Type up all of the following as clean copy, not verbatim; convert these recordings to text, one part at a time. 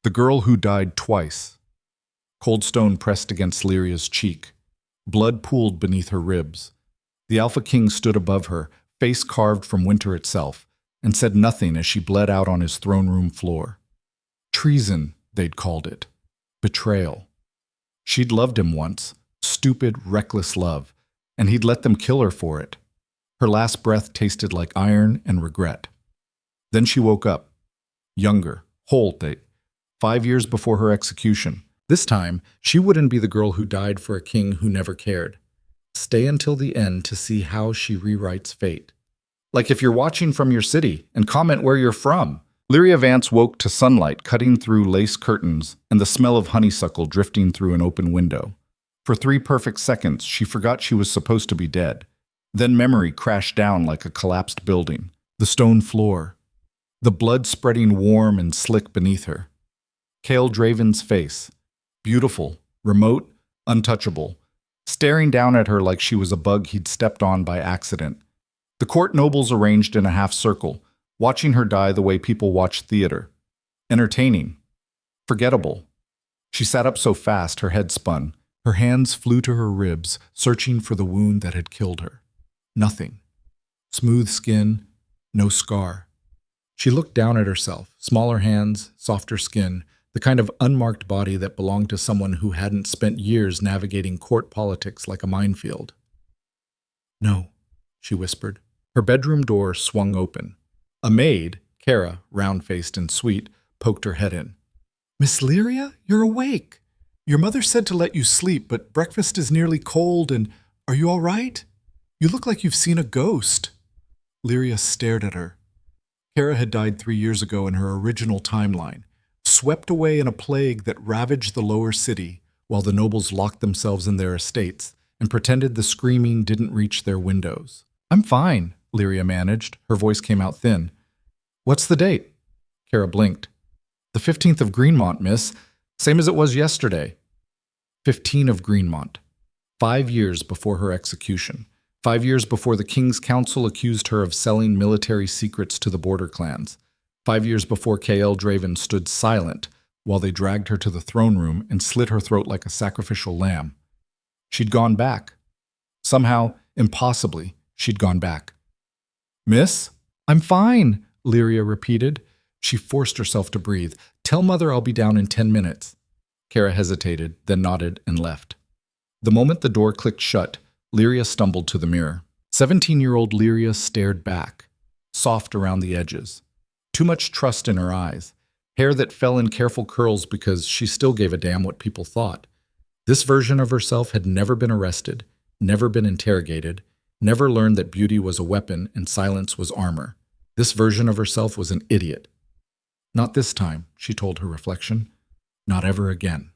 The girl who died twice. Cold stone pressed against Lyria's cheek. Blood pooled beneath her ribs. The Alpha King stood above her, face carved from winter itself, and said nothing as she bled out on his throne room floor. Treason, they'd called it. Betrayal. She'd loved him once, stupid, reckless love, and he'd let them kill her for it. Her last breath tasted like iron and regret. Then she woke up. Younger, whole, 5 years before her execution. This time, she wouldn't be the girl who died for a king who never cared. Stay until the end to see how she rewrites fate. Like if you're watching from your city, and comment where you're from. Lyria Vance woke to sunlight cutting through lace curtains and the smell of honeysuckle drifting through an open window. For 3 perfect seconds, she forgot she was supposed to be dead. Then memory crashed down like a collapsed building. The stone floor. The blood spreading warm and slick beneath her. Kael Draven's face. Beautiful, remote, untouchable. Staring down at her like she was a bug he'd stepped on by accident. The court nobles arranged in a half circle, watching her die the way people watch theater. Entertaining. Forgettable. She sat up so fast her head spun. Her hands flew to her ribs, searching for the wound that had killed her. Nothing. Smooth skin, no scar. She looked down at herself, smaller hands, softer skin, the kind of unmarked body that belonged to someone who hadn't spent years navigating court politics like a minefield. No, she whispered. Her bedroom door swung open. A maid, Kara, round-faced and sweet, poked her head in. Miss Lyria, you're awake. Your mother said to let you sleep, but breakfast is nearly cold and are you all right? You look like you've seen a ghost. Lyria stared at her. Kara had died 3 years ago in her original timeline, swept away in a plague that ravaged the lower city while the nobles locked themselves in their estates and pretended the screaming didn't reach their windows. I'm fine, Lyria managed. Her voice came out thin. What's the date? Kara blinked. The 15th of Greenmont, miss. Same as it was yesterday. 15 of Greenmont. 5 years before her execution. 5 years before the King's Council accused her of selling military secrets to the border clans. 5 years before Kael Draven stood silent while they dragged her to the throne room and slit her throat like a sacrificial lamb. She'd gone back. Somehow, impossibly, she'd gone back. Miss? I'm fine, Lyria repeated. She forced herself to breathe. Tell Mother I'll be down in 10 minutes. Kara hesitated, then nodded and left. The moment the door clicked shut, Lyria stumbled to the mirror. 17-year-old Lyria stared back, soft around the edges. Too much trust in her eyes. Hair that fell in careful curls because she still gave a damn what people thought. This version of herself had never been arrested, never been interrogated, never learned that beauty was a weapon and silence was armor. This version of herself was an idiot. Not this time, she told her reflection. Not ever again.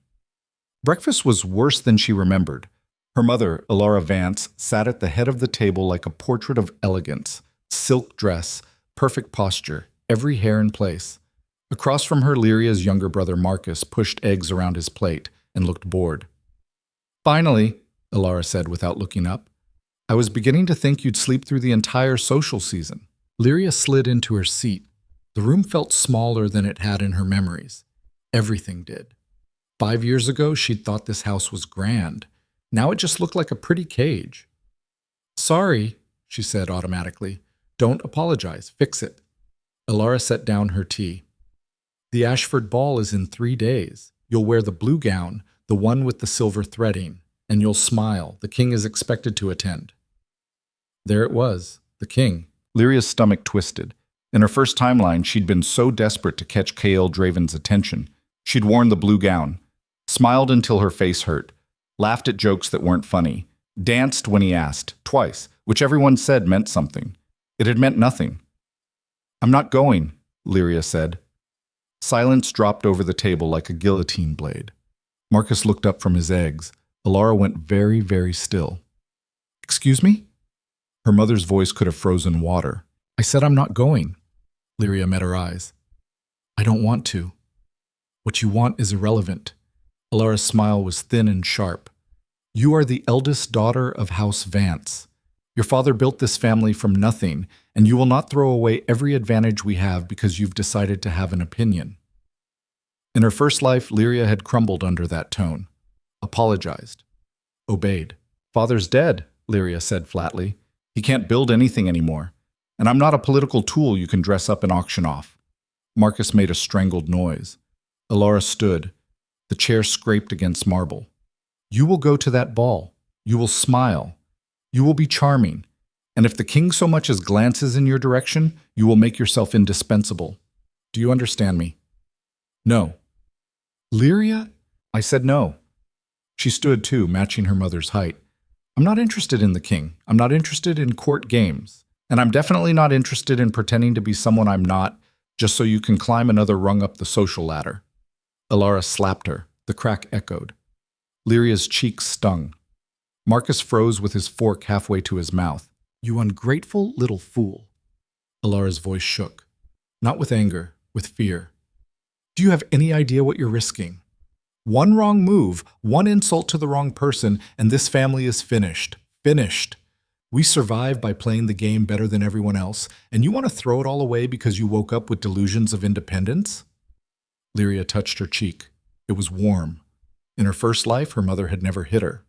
Breakfast was worse than she remembered. Her mother, Elara Vance, sat at the head of the table like a portrait of elegance. Silk dress, perfect posture, every hair in place. Across from her, Lyria's younger brother Marcus pushed eggs around his plate and looked bored. Finally, Elara said without looking up, I was beginning to think you'd sleep through the entire social season. Lyria slid into her seat. The room felt smaller than it had in her memories. Everything did. 5 years ago, she'd thought this house was grand. Now it just looked like a pretty cage. Sorry, she said automatically. Don't apologize. Fix it. Elara set down her tea. The Ashford ball is in 3 days. You'll wear the blue gown, the one with the silver threading, and you'll smile. The king is expected to attend. There it was, the king. Lyria's stomach twisted. In her first timeline, she'd been so desperate to catch Kael Draven's attention. She'd worn the blue gown, smiled until her face hurt, laughed at jokes that weren't funny, danced when he asked, twice, which everyone said meant something. It had meant nothing. I'm not going, Lyria said. Silence dropped over the table like a guillotine blade. Marcus looked up from his eggs. Elara went very, very still. Excuse me? Her mother's voice could have frozen water. I said I'm not going. Lyria met her eyes. I don't want to. What you want is irrelevant. Elara's smile was thin and sharp. You are the eldest daughter of House Vance. Your father built this family from nothing, and you will not throw away every advantage we have because you've decided to have an opinion. In her first life, Lyria had crumbled under that tone. Apologized. Obeyed. Father's dead, Lyria said flatly. He can't build anything anymore. And I'm not a political tool you can dress up and auction off. Marcus made a strangled noise. Alara stood. The chair scraped against marble. You will go to that ball. You will smile. You will be charming. And if the king so much as glances in your direction, you will make yourself indispensable. Do you understand me? No. Lyria? I said no. She stood too, matching her mother's height. I'm not interested in the king. I'm not interested in court games. And I'm definitely not interested in pretending to be someone I'm not, just so you can climb another rung up the social ladder. Alara slapped her. The crack echoed. Lyria's cheeks stung. Marcus froze with his fork halfway to his mouth. You ungrateful little fool. Alara's voice shook. Not with anger, with fear. Do you have any idea what you're risking? One wrong move, one insult to the wrong person, and this family is finished. Finished. We survive by playing the game better than everyone else, and you want to throw it all away because you woke up with delusions of independence? Lyria touched her cheek. It was warm. In her first life, her mother had never hit her.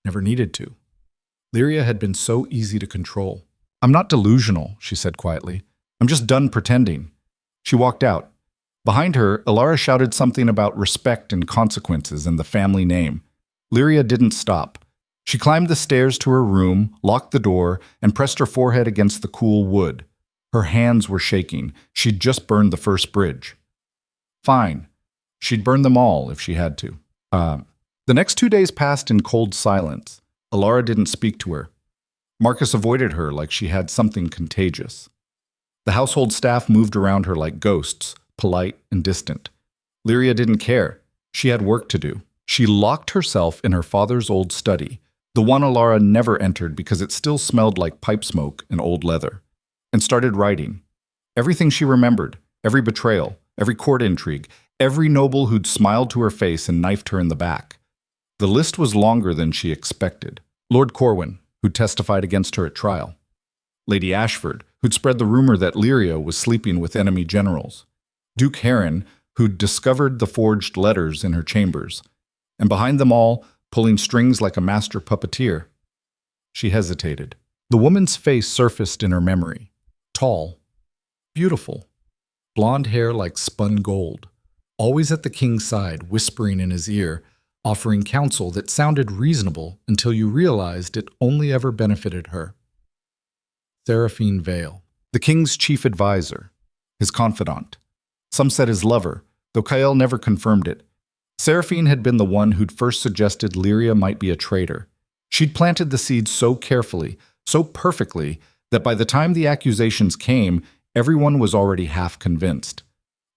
Never needed to. Lyria had been so easy to control. I'm not delusional, she said quietly. I'm just done pretending. She walked out. Behind her, Alara shouted something about respect and consequences and the family name. Lyria didn't stop. She climbed the stairs to her room, locked the door, and pressed her forehead against the cool wood. Her hands were shaking. She'd just burned the first bridge. Fine. She'd burn them all if she had to. The next 2 days passed in cold silence. Alara didn't speak to her. Marcus avoided her like she had something contagious. The household staff moved around her like ghosts, polite and distant. Lyria didn't care. She had work to do. She locked herself in her father's old study, the one Alara never entered because it still smelled like pipe smoke and old leather, and started writing. Everything she remembered, every betrayal, every court intrigue, every noble who'd smiled to her face and knifed her in the back. The list was longer than she expected. Lord Corwin, who'd testified against her at trial. Lady Ashford, who'd spread the rumor that Lyria was sleeping with enemy generals. Duke Heron, who'd discovered the forged letters in her chambers. And behind them all, pulling strings like a master puppeteer. She hesitated. The woman's face surfaced in her memory. Tall. Beautiful. Blonde hair like spun gold. Always at the king's side, whispering in his ear, offering counsel that sounded reasonable until you realized it only ever benefited her. Seraphine Vale, the king's chief advisor, his confidant. Some said his lover, though Kael never confirmed it. Seraphine had been the one who'd first suggested Lyria might be a traitor. She'd planted the seeds so carefully, so perfectly, that by the time the accusations came, everyone was already half convinced.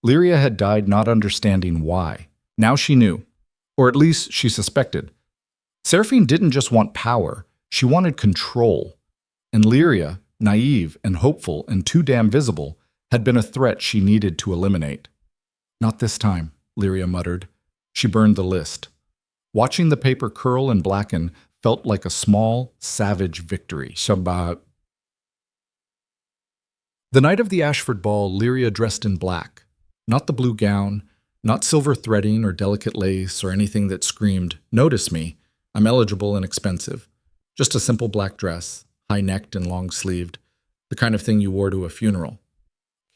Lyria had died not understanding why. Now she knew. Or at least she suspected. Seraphine didn't just want power, she wanted control. And Lyria, naive and hopeful and too damn visible, had been a threat she needed to eliminate. Not this time, Lyria muttered. She burned the list. Watching the paper curl and blacken felt like a small, savage victory. Shabbat. The night of the Ashford ball, Lyria dressed in black. Not the blue gown, not silver threading or delicate lace or anything that screamed, "Notice me, I'm eligible and expensive." Just a simple black dress, high-necked and long-sleeved, the kind of thing you wore to a funeral.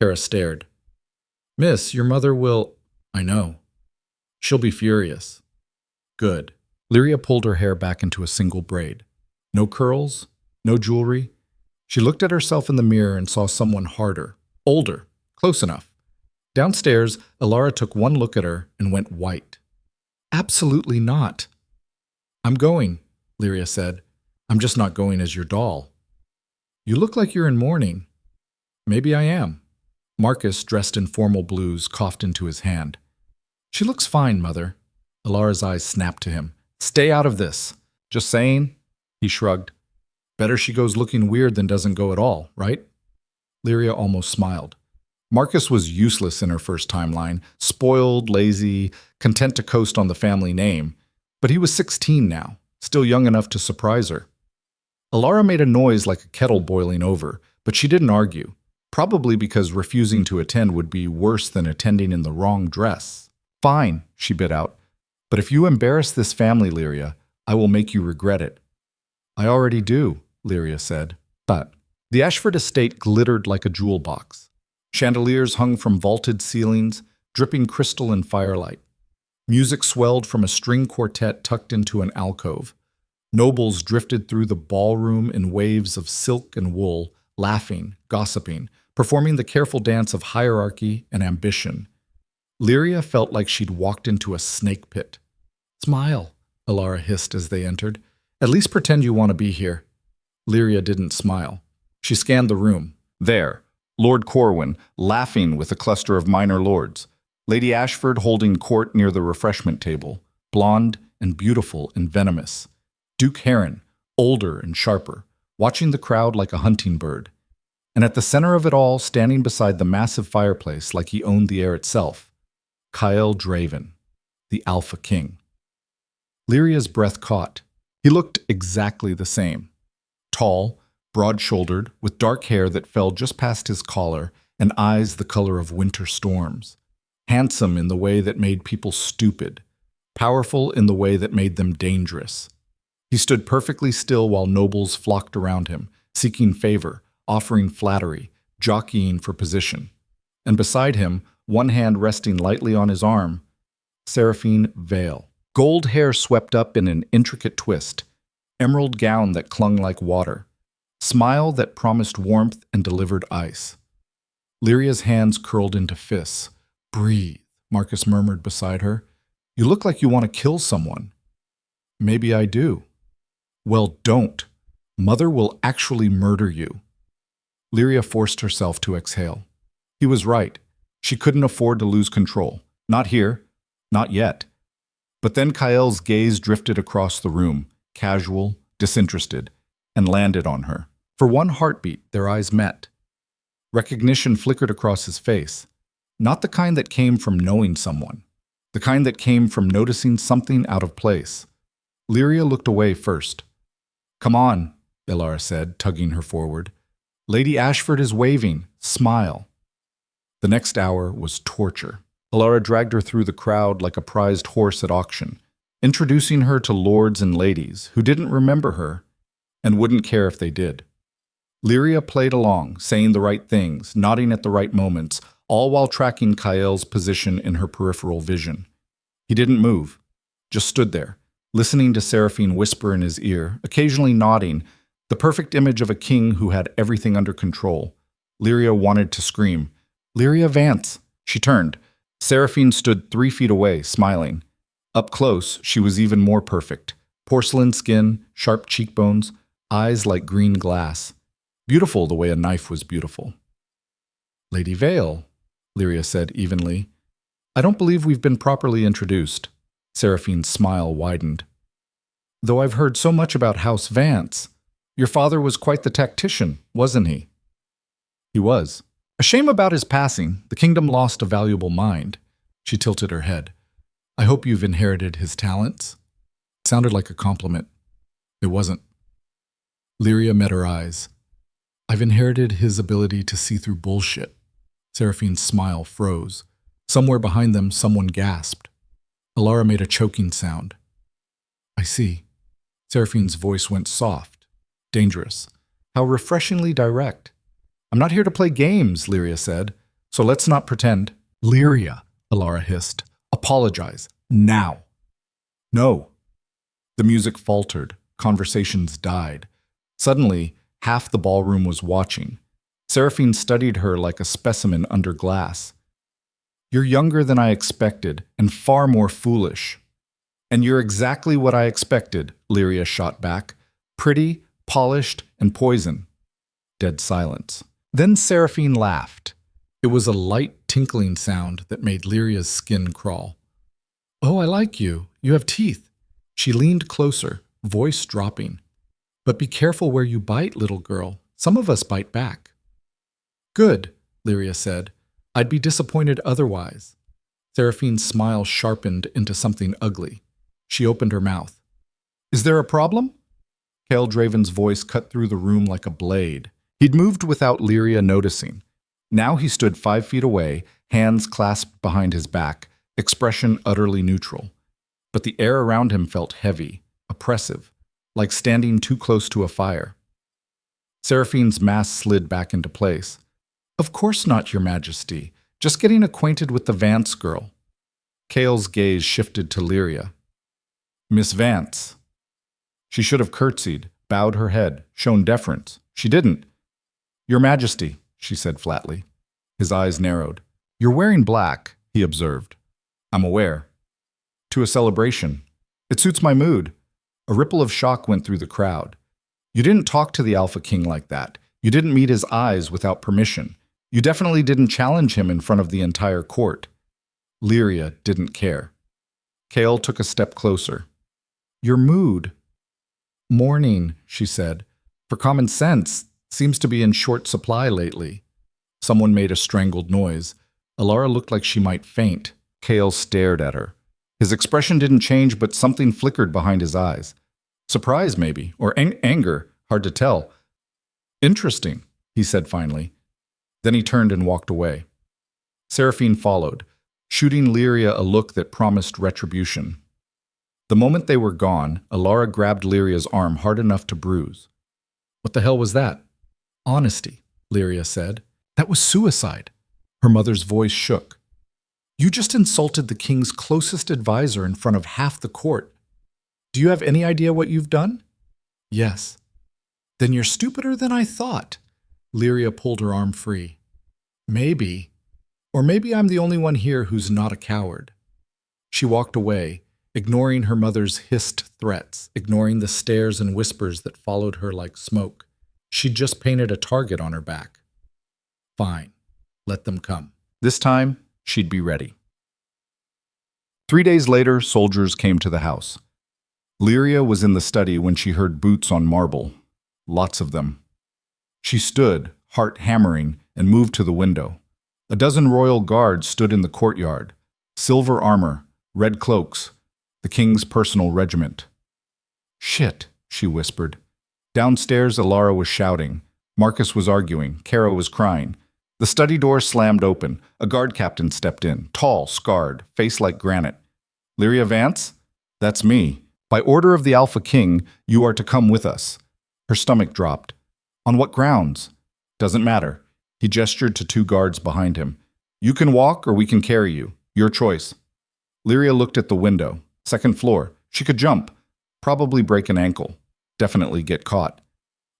Kara stared. "Miss, your mother will—" "I know. She'll be furious." "Good." Lyria pulled her hair back into a single braid. No curls, no jewelry. She looked at herself in the mirror and saw someone harder, older, close enough. Downstairs, Alara took one look at her and went white. "Absolutely not." "I'm going," Lyria said. "I'm just not going as your doll." "You look like you're in mourning." "Maybe I am." Marcus, dressed in formal blues, coughed into his hand. "She looks fine, Mother." Alara's eyes snapped to him. "Stay out of this." "Just saying." He shrugged. "Better she goes looking weird than doesn't go at all, right?" Lyria almost smiled. Marcus was useless in her first timeline, spoiled, lazy, content to coast on the family name. But he was 16 now, still young enough to surprise her. Alara made a noise like a kettle boiling over, but she didn't argue, probably because refusing to attend would be worse than attending in the wrong dress. Fine, she bit out. But if you embarrass this family, Lyria, I will make you regret it. I already do, Lyria said. But the Ashford estate glittered like a jewel box. Chandeliers hung from vaulted ceilings, dripping crystal and firelight. Music swelled from a string quartet tucked into an alcove. Nobles drifted through the ballroom in waves of silk and wool, laughing, gossiping, performing the careful dance of hierarchy and ambition. Lyria felt like she'd walked into a snake pit. Smile, Alara hissed as they entered. At least pretend you want to be here. Lyria didn't smile. She scanned the room. There, Lord Corwin, laughing with a cluster of minor lords. Lady Ashford holding court near the refreshment table, blonde and beautiful and venomous. Duke Heron, older and sharper, watching the crowd like a hunting bird. And at the center of it all, standing beside the massive fireplace like he owned the air itself, Kyle Draven, the Alpha King. Lyria's breath caught. He looked exactly the same. Tall, broad-shouldered, with dark hair that fell just past his collar and eyes the color of winter storms. Handsome in the way that made people stupid. Powerful in the way that made them dangerous. He stood perfectly still while nobles flocked around him, seeking favor, offering flattery, jockeying for position. And beside him, one hand resting lightly on his arm, Seraphine Vale. Gold hair swept up in an intricate twist, emerald gown that clung like water, smile that promised warmth and delivered ice. Lyria's hands curled into fists. Breathe, Marcus murmured beside her. You look like you want to kill someone. Maybe I do. Well, don't. Mother will actually murder you. Lyria forced herself to exhale. He was right. She couldn't afford to lose control. Not here. Not yet. But then Kyl's gaze drifted across the room, casual, disinterested, and landed on her. For one heartbeat, their eyes met. Recognition flickered across his face. Not the kind that came from knowing someone. The kind that came from noticing something out of place. Lyria looked away first. Come on, Alara said, tugging her forward. Lady Ashford is waving. Smile. The next hour was torture. Alara dragged her through the crowd like a prized horse at auction, introducing her to lords and ladies who didn't remember her and wouldn't care if they did. Lyria played along, saying the right things, nodding at the right moments, all while tracking Kyl's position in her peripheral vision. He didn't move, just stood there, listening to Seraphine whisper in his ear, occasionally nodding, the perfect image of a king who had everything under control. Lyria wanted to scream, Lyria Vance! She turned. Seraphine stood 3 feet away, smiling. Up close, she was even more perfect. Porcelain skin, sharp cheekbones, eyes like green glass. Beautiful the way a knife was beautiful. Lady Vale, Lyria said evenly. I don't believe we've been properly introduced. Seraphine's smile widened. Though I've heard so much about House Vance. Your father was quite the tactician, wasn't he? He was. A shame about his passing. The kingdom lost a valuable mind. She tilted her head. I hope you've inherited his talents. It sounded like a compliment. It wasn't. Lyria met her eyes. I've inherited his ability to see through bullshit. Seraphine's smile froze. Somewhere behind them, someone gasped. Alara made a choking sound. I see. Seraphine's voice went soft, dangerous. How refreshingly direct. I'm not here to play games, Lyria said, so let's not pretend. Lyria, Alara hissed. Apologize. Now. No. The music faltered. Conversations died. Suddenly, half the ballroom was watching. Seraphine studied her like a specimen under glass. You're younger than I expected, and far more foolish. And you're exactly what I expected, Lyria shot back. Pretty, polished, and poison. Dead silence. Then Seraphine laughed. It was a light, tinkling sound that made Lyria's skin crawl. Oh, I like you. You have teeth. She leaned closer, voice dropping. But be careful where you bite, little girl. Some of us bite back. Good, Lyria said. I'd be disappointed otherwise. Seraphine's smile sharpened into something ugly. She opened her mouth. Is there a problem? Kyle Draven's voice cut through the room like a blade. He'd moved without Lyria noticing. Now he stood 5 feet away, hands clasped behind his back, expression utterly neutral. But the air around him felt heavy, oppressive, like standing too close to a fire. Seraphine's mask slid back into place. "Of course not, Your Majesty. Just getting acquainted with the Vance girl." Cale's gaze shifted to Lyria. "Miss Vance." She should have curtsied, bowed her head, shown deference. She didn't. "Your Majesty," she said flatly. His eyes narrowed. "You're wearing black," he observed. "I'm aware." "To a celebration. It suits my mood." A ripple of shock went through the crowd. "You didn't talk to the Alpha King like that. You didn't meet his eyes without permission. You definitely didn't challenge him in front of the entire court." Lyria didn't care. Cale took a step closer. "Your mood." "Mourning," she said. "For common sense seems to be in short supply lately." Someone made a strangled noise. Alara looked like she might faint. Cale stared at her. His expression didn't change, but something flickered behind his eyes. Surprise, maybe, or anger, hard to tell. "Interesting," he said finally. Then he turned and walked away. Seraphine followed, shooting Lyria a look that promised retribution. The moment they were gone, Alara grabbed Lyria's arm hard enough to bruise. "What the hell was that?" "Honesty," Lyria said. "That was suicide." Her mother's voice shook. "You just insulted the king's closest advisor in front of half the court. Do you have any idea what you've done?" "Yes." "Then you're stupider than I thought." Lyria pulled her arm free. "Maybe. Or maybe I'm the only one here who's not a coward." She walked away, ignoring her mother's hissed threats, ignoring the stares and whispers that followed her like smoke. She'd just painted a target on her back. Fine. Let them come. This time, she'd be ready. 3 days later, soldiers came to the house. Lyria was in the study when she heard boots on marble. Lots of them. She stood, heart hammering, and moved to the window. A dozen royal guards stood in the courtyard. Silver armor, red cloaks, the king's personal regiment. "Shit," she whispered. Downstairs, Alara was shouting. Marcus was arguing. Kara was crying. The study door slammed open. A guard captain stepped in, tall, scarred, face like granite. "Lyria Vance? That's me. By order of the Alpha King, you are to come with us." Her stomach dropped. "On what grounds?" "Doesn't matter." He gestured to 2 guards behind him. "You can walk or we can carry you. Your choice." Lyria looked at the window. 2nd floor. She could jump. Probably break an ankle. Definitely get caught.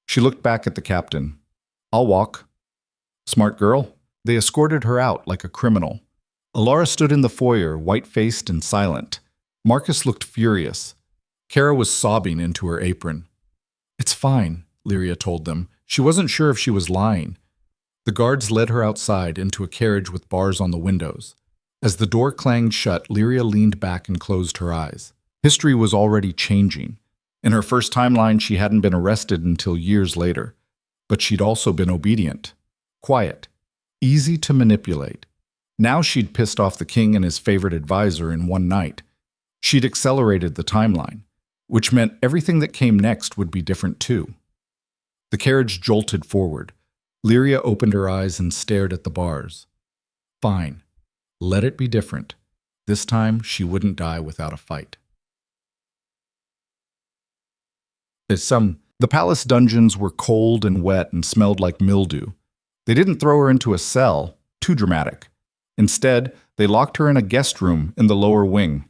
She looked back at the captain. "I'll walk." "Smart girl." They escorted her out like a criminal. Alara stood in the foyer, white-faced and silent. Marcus looked furious. Kara was sobbing into her apron. "It's fine," Lyria told them. She wasn't sure if she was lying. The guards led her outside into a carriage with bars on the windows. As the door clanged shut, Lyria leaned back and closed her eyes. History was already changing. In her first timeline, she hadn't been arrested until years later. But she'd also been obedient. Quiet. Easy to manipulate. Now she'd pissed off the king and his favorite advisor in one night. She'd accelerated the timeline, which meant everything that came next would be different too. The carriage jolted forward. Lyria opened her eyes and stared at the bars. Fine. Let it be different. This time, she wouldn't die without a fight. The palace dungeons were cold and wet and smelled like mildew. They didn't throw her into a cell, too dramatic. Instead, they locked her in a guest room in the lower wing.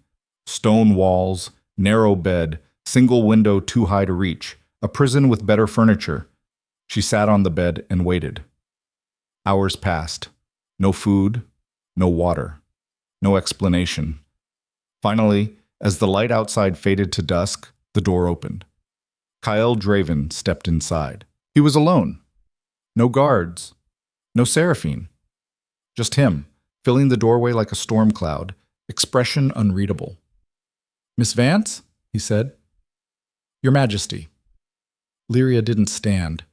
Stone walls, narrow bed, single window too high to reach, a prison with better furniture. She sat on the bed and waited. Hours passed. No food, no water, no explanation. Finally, as the light outside faded to dusk, the door opened. Kyle Draven stepped inside. He was alone. No guards. No Seraphine. Just him, filling the doorway like a storm cloud, expression unreadable. "Miss Vance?" he said. "Your Majesty." Lyria didn't stand.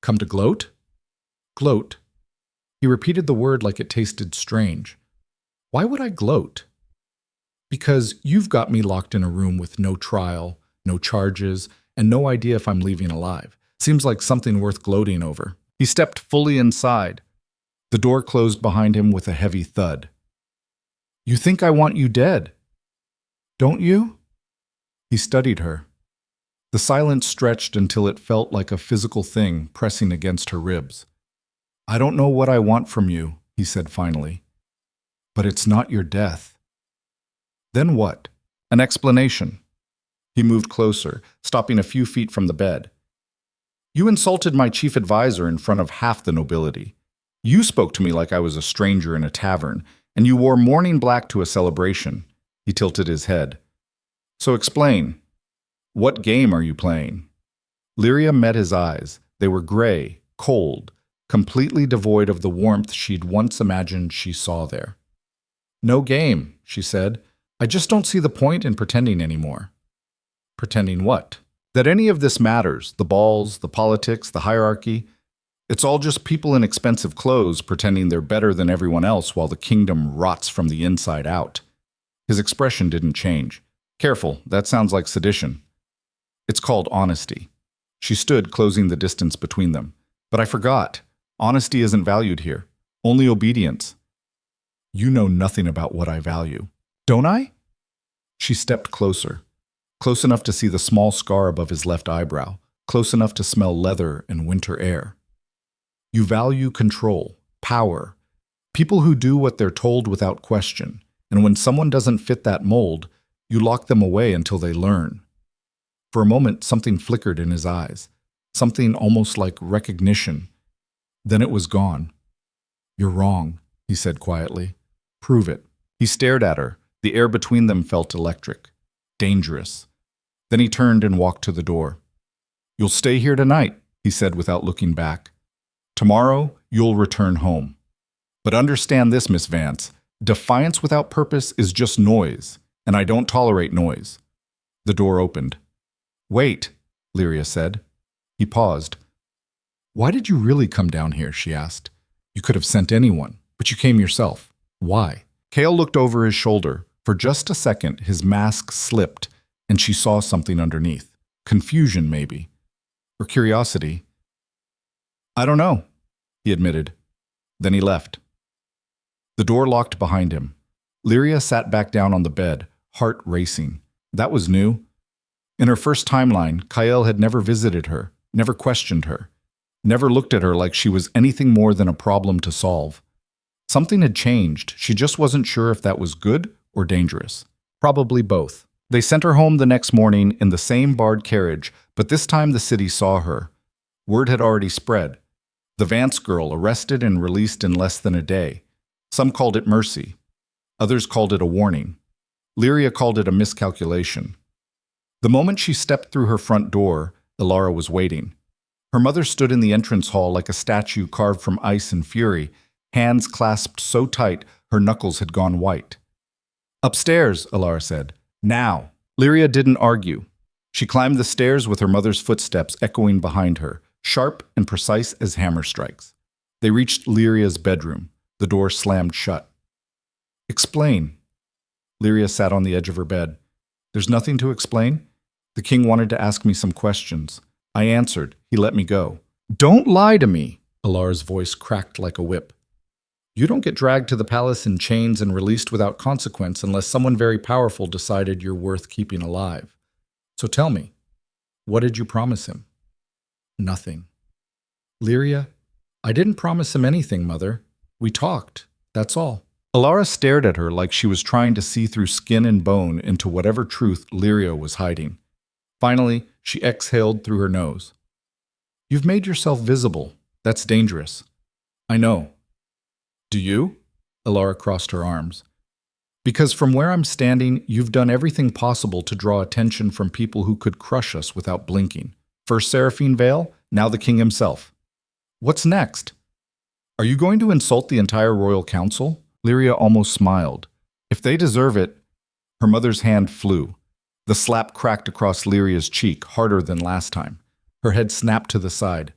"Come to gloat?" "Gloat." He repeated the word like it tasted strange. "Why would I gloat?" "Because you've got me locked in a room with no trial, no charges, and no idea if I'm leaving alive. Seems like something worth gloating over." He stepped fully inside. The door closed behind him with a heavy thud. You think I want you dead, don't you? He studied her. The silence stretched until it felt like a physical thing pressing against her ribs. I don't know what I want from you, he said finally. But it's not your death. Then what? An explanation. He moved closer, stopping a few feet from the bed. You insulted my chief advisor in front of half the nobility. You spoke to me like I was a stranger in a tavern, and you wore mourning black to a celebration. He tilted his head. So explain. What game are you playing? Lyria met his eyes. They were gray, cold, completely devoid of the warmth she'd once imagined she saw there. No game, she said. I just don't see the point in pretending anymore. Pretending what? That any of this matters, the balls, the politics, the hierarchy. It's all just people in expensive clothes pretending they're better than everyone else while the kingdom rots from the inside out. His expression didn't change. Careful, that sounds like sedition. It's called honesty. She stood, closing the distance between them. But I forgot. Honesty isn't valued here. Only obedience. You know nothing about what I value. Don't I? She stepped closer. Close enough to see the small scar above his left eyebrow. Close enough to smell leather and winter air. You value control, power. People who do what they're told without question. And when someone doesn't fit that mold, you lock them away until they learn. For a moment, something flickered in his eyes. Something almost like recognition. Then it was gone. You're wrong, he said quietly. Prove it. He stared at her. The air between them felt electric. Dangerous. Then he turned and walked to the door. You'll stay here tonight, he said without looking back. Tomorrow, you'll return home. But understand this, Miss Vance. Defiance without purpose is just noise, and I don't tolerate noise. The door opened. Wait, Lyria said. He paused. Why did you really come down here, she asked. You could have sent anyone, but you came yourself. Why? Kale looked over his shoulder. For just a second, his mask slipped, and she saw something underneath. Confusion, maybe. Or curiosity. I don't know, he admitted. Then he left. The door locked behind him. Lyria sat back down on the bed, heart racing. That was new. In her first timeline, Kyle had never visited her, never questioned her, never looked at her like she was anything more than a problem to solve. Something had changed. She just wasn't sure if that was good or dangerous. Probably both. They sent her home the next morning in the same barred carriage, but this time the city saw her. Word had already spread. The Vance girl arrested and released in less than a day. Some called it mercy. Others called it a warning. Lyria called it a miscalculation. The moment she stepped through her front door, Ilara was waiting. Her mother stood in the entrance hall like a statue carved from ice and fury, hands clasped so tight her knuckles had gone white. Upstairs, Ilara said. Now. Lyria didn't argue. She climbed the stairs with her mother's footsteps echoing behind her, sharp and precise as hammer strikes. They reached Lyria's bedroom. The door slammed shut. Explain. Lyria sat on the edge of her bed. There's nothing to explain. The king wanted to ask me some questions. I answered. He let me go. Don't lie to me, Ilara's voice cracked like a whip. You don't get dragged to the palace in chains and released without consequence unless someone very powerful decided you're worth keeping alive. So tell me, what did you promise him? Nothing. Lyria, I didn't promise him anything, Mother. We talked, that's all. Ilara stared at her like she was trying to see through skin and bone into whatever truth Lyria was hiding. Finally, she exhaled through her nose. You've made yourself visible. That's dangerous. I know. Do you? Ilara crossed her arms. Because from where I'm standing, you've done everything possible to draw attention from people who could crush us without blinking. First Seraphine Vale, now the king himself. What's next? Are you going to insult the entire royal council? Lyria almost smiled. If they deserve it. Her mother's hand flew. The slap cracked across Lyria's cheek, harder than last time. Her head snapped to the side.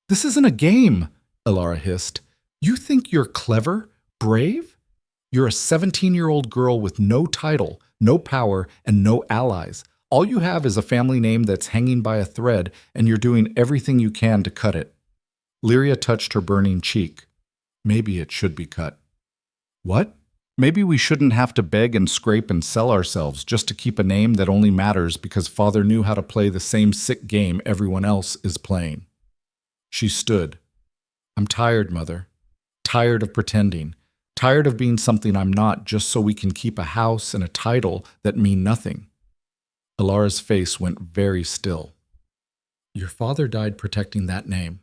This isn't a game, Ilara hissed. You think you're clever, brave? You're a 17-year-old girl with no title, no power, and no allies. All you have is a family name that's hanging by a thread, and you're doing everything you can to cut it. Lyria touched her burning cheek. Maybe it should be cut. What? Maybe we shouldn't have to beg and scrape and sell ourselves just to keep a name that only matters because Father knew how to play the same sick game everyone else is playing. She stood. I'm tired, Mother. Tired of pretending. Tired of being something I'm not just so we can keep a house and a title that mean nothing. Alara's face went very still. Your father died protecting that name.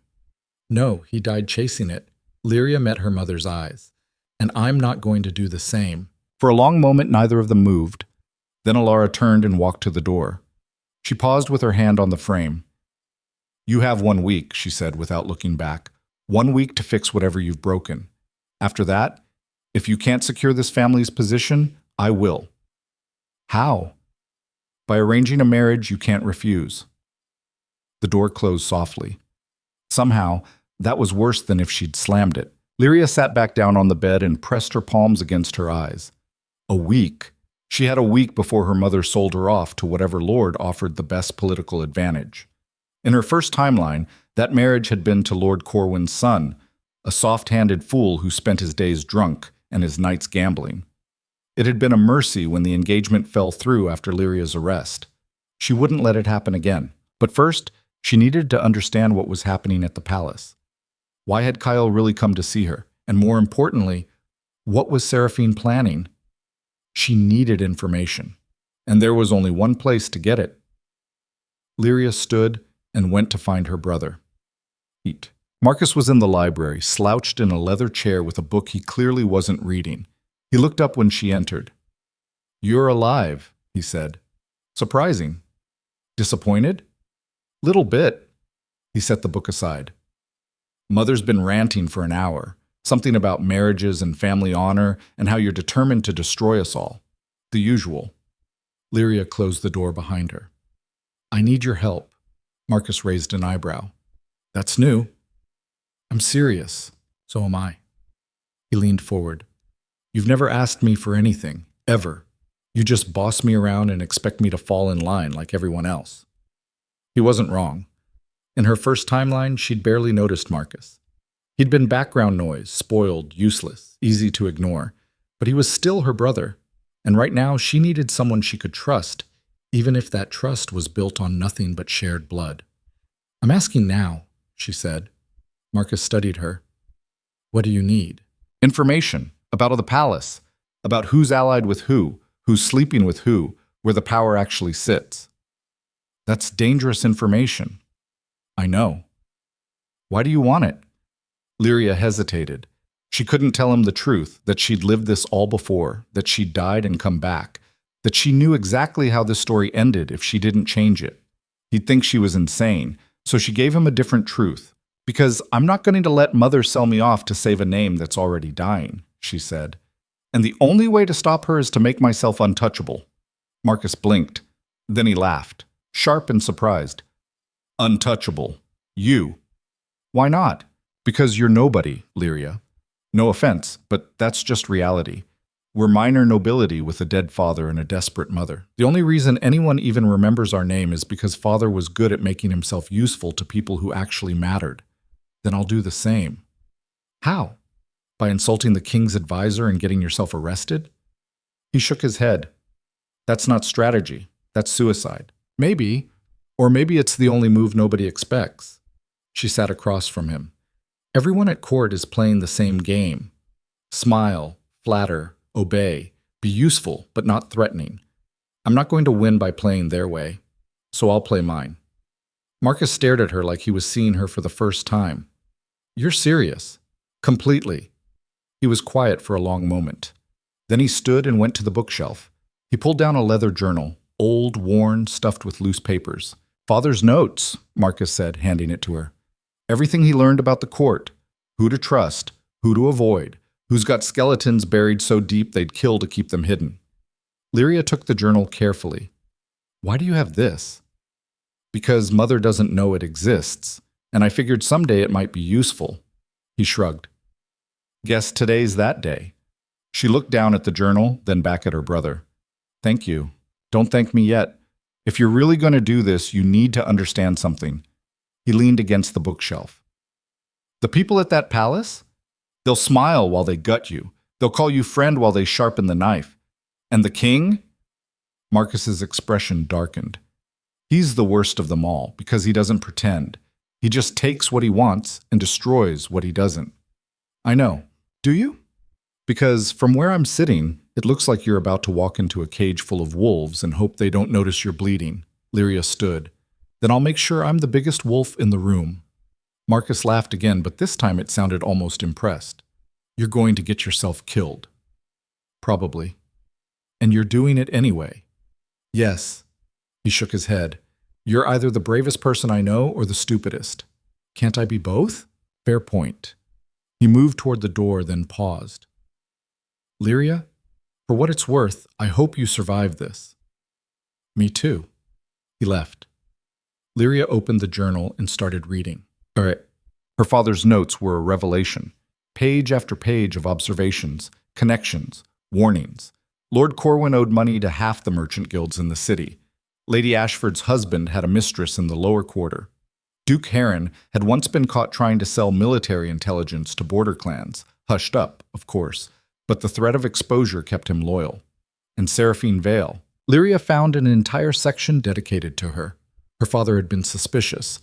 No, he died chasing it. Lyria met her mother's eyes. And I'm not going to do the same. For a long moment, neither of them moved. Then Alara turned and walked to the door. She paused with her hand on the frame. You have 1 week, she said without looking back. 1 week to fix whatever you've broken. After that, if you can't secure this family's position, I will. How? By arranging a marriage you can't refuse. The door closed softly. Somehow, that was worse than if she'd slammed it. Lyria sat back down on the bed and pressed her palms against her eyes. A week. She had a week before her mother sold her off to whatever lord offered the best political advantage. In her first timeline, that marriage had been to Lord Corwin's son, a soft-handed fool who spent his days drunk and his nights gambling. It had been a mercy when the engagement fell through after Lyria's arrest. She wouldn't let it happen again. But first, she needed to understand what was happening at the palace. Why had Kyle really come to see her? And more importantly, what was Seraphine planning? She needed information, and there was only one place to get it. Lyria stood and went to find her brother. Marcus was in the library, slouched in a leather chair with a book he clearly wasn't reading. He looked up when she entered. You're alive, he said. Surprising. Disappointed? Little bit. He set the book aside. Mother's been ranting for an hour, something about marriages and family honor and how you're determined to destroy us all. The usual. Lyria closed the door behind her. I need your help. Marcus raised an eyebrow. That's new. I'm serious. So am I. He leaned forward. You've never asked me for anything, ever. You just boss me around and expect me to fall in line like everyone else. He wasn't wrong. In her first timeline, she'd barely noticed Marcus. He'd been background noise, spoiled, useless, easy to ignore, but he was still her brother, and right now she needed someone she could trust, even if that trust was built on nothing but shared blood. I'm asking now, she said. Marcus studied her. What do you need? Information about the palace, about who's allied with who's sleeping with who, where the power actually sits. That's dangerous information. I know. Why do you want it? Lyria hesitated. She couldn't tell him the truth, that she'd lived this all before, that she'd died and come back, that she knew exactly how this story ended if she didn't change it. He'd think she was insane, so she gave him a different truth. Because I'm not going to let Mother sell me off to save a name that's already dying, she said. And the only way to stop her is to make myself untouchable. Marcus blinked. Then he laughed, sharp and surprised. Untouchable. You. Why not? Because you're nobody, Lyria. No offense, but that's just reality. We're minor nobility with a dead father and a desperate mother. The only reason anyone even remembers our name is because Father was good at making himself useful to people who actually mattered. Then I'll do the same. How? By insulting the king's advisor and getting yourself arrested? He shook his head. That's not strategy. That's suicide. Maybe. Or maybe it's the only move nobody expects. She sat across from him. Everyone at court is playing the same game. Smile, flatter, obey, be useful but not threatening. I'm not going to win by playing their way, so I'll play mine. Marcus stared at her like he was seeing her for the first time. You're serious. Completely. He was quiet for a long moment. Then he stood and went to the bookshelf. He pulled down a leather journal, old, worn, stuffed with loose papers. Father's notes, Marcus said, handing it to her. Everything he learned about the court, who to trust, who to avoid, who's got skeletons buried so deep they'd kill to keep them hidden. Lyria took the journal carefully. Why do you have this? Because Mother doesn't know it exists, and I figured someday it might be useful. He shrugged. Guess today's that day. She looked down at the journal, then back at her brother. Thank you. Don't thank me yet. If you're really going to do this, you need to understand something. He leaned against the bookshelf. The people at that palace? They'll smile while they gut you. They'll call you friend while they sharpen the knife. And the king? Marcus's expression darkened. He's the worst of them all because he doesn't pretend. He just takes what he wants and destroys what he doesn't. I know. Do you? Because from where I'm sitting, it looks like you're about to walk into a cage full of wolves and hope they don't notice you're bleeding. Lyria stood. Then I'll make sure I'm the biggest wolf in the room. Marcus laughed again, but this time it sounded almost impressed. You're going to get yourself killed. Probably. And you're doing it anyway. Yes. He shook his head. You're either the bravest person I know or the stupidest. Can't I be both? Fair point. He moved toward the door, then paused. Lyria, for what it's worth, I hope you survive this. Me too. He left. Lyria opened the journal and started reading. All right. Her father's notes were a revelation. Page after page of observations, connections, warnings. Lord Corwin owed money to half the merchant guilds in the city. Lady Ashford's husband had a mistress in the lower quarter. Duke Heron had once been caught trying to sell military intelligence to border clans, hushed up, of course, but the threat of exposure kept him loyal. And Seraphine Vale. Lyria found an entire section dedicated to her. Her father had been suspicious.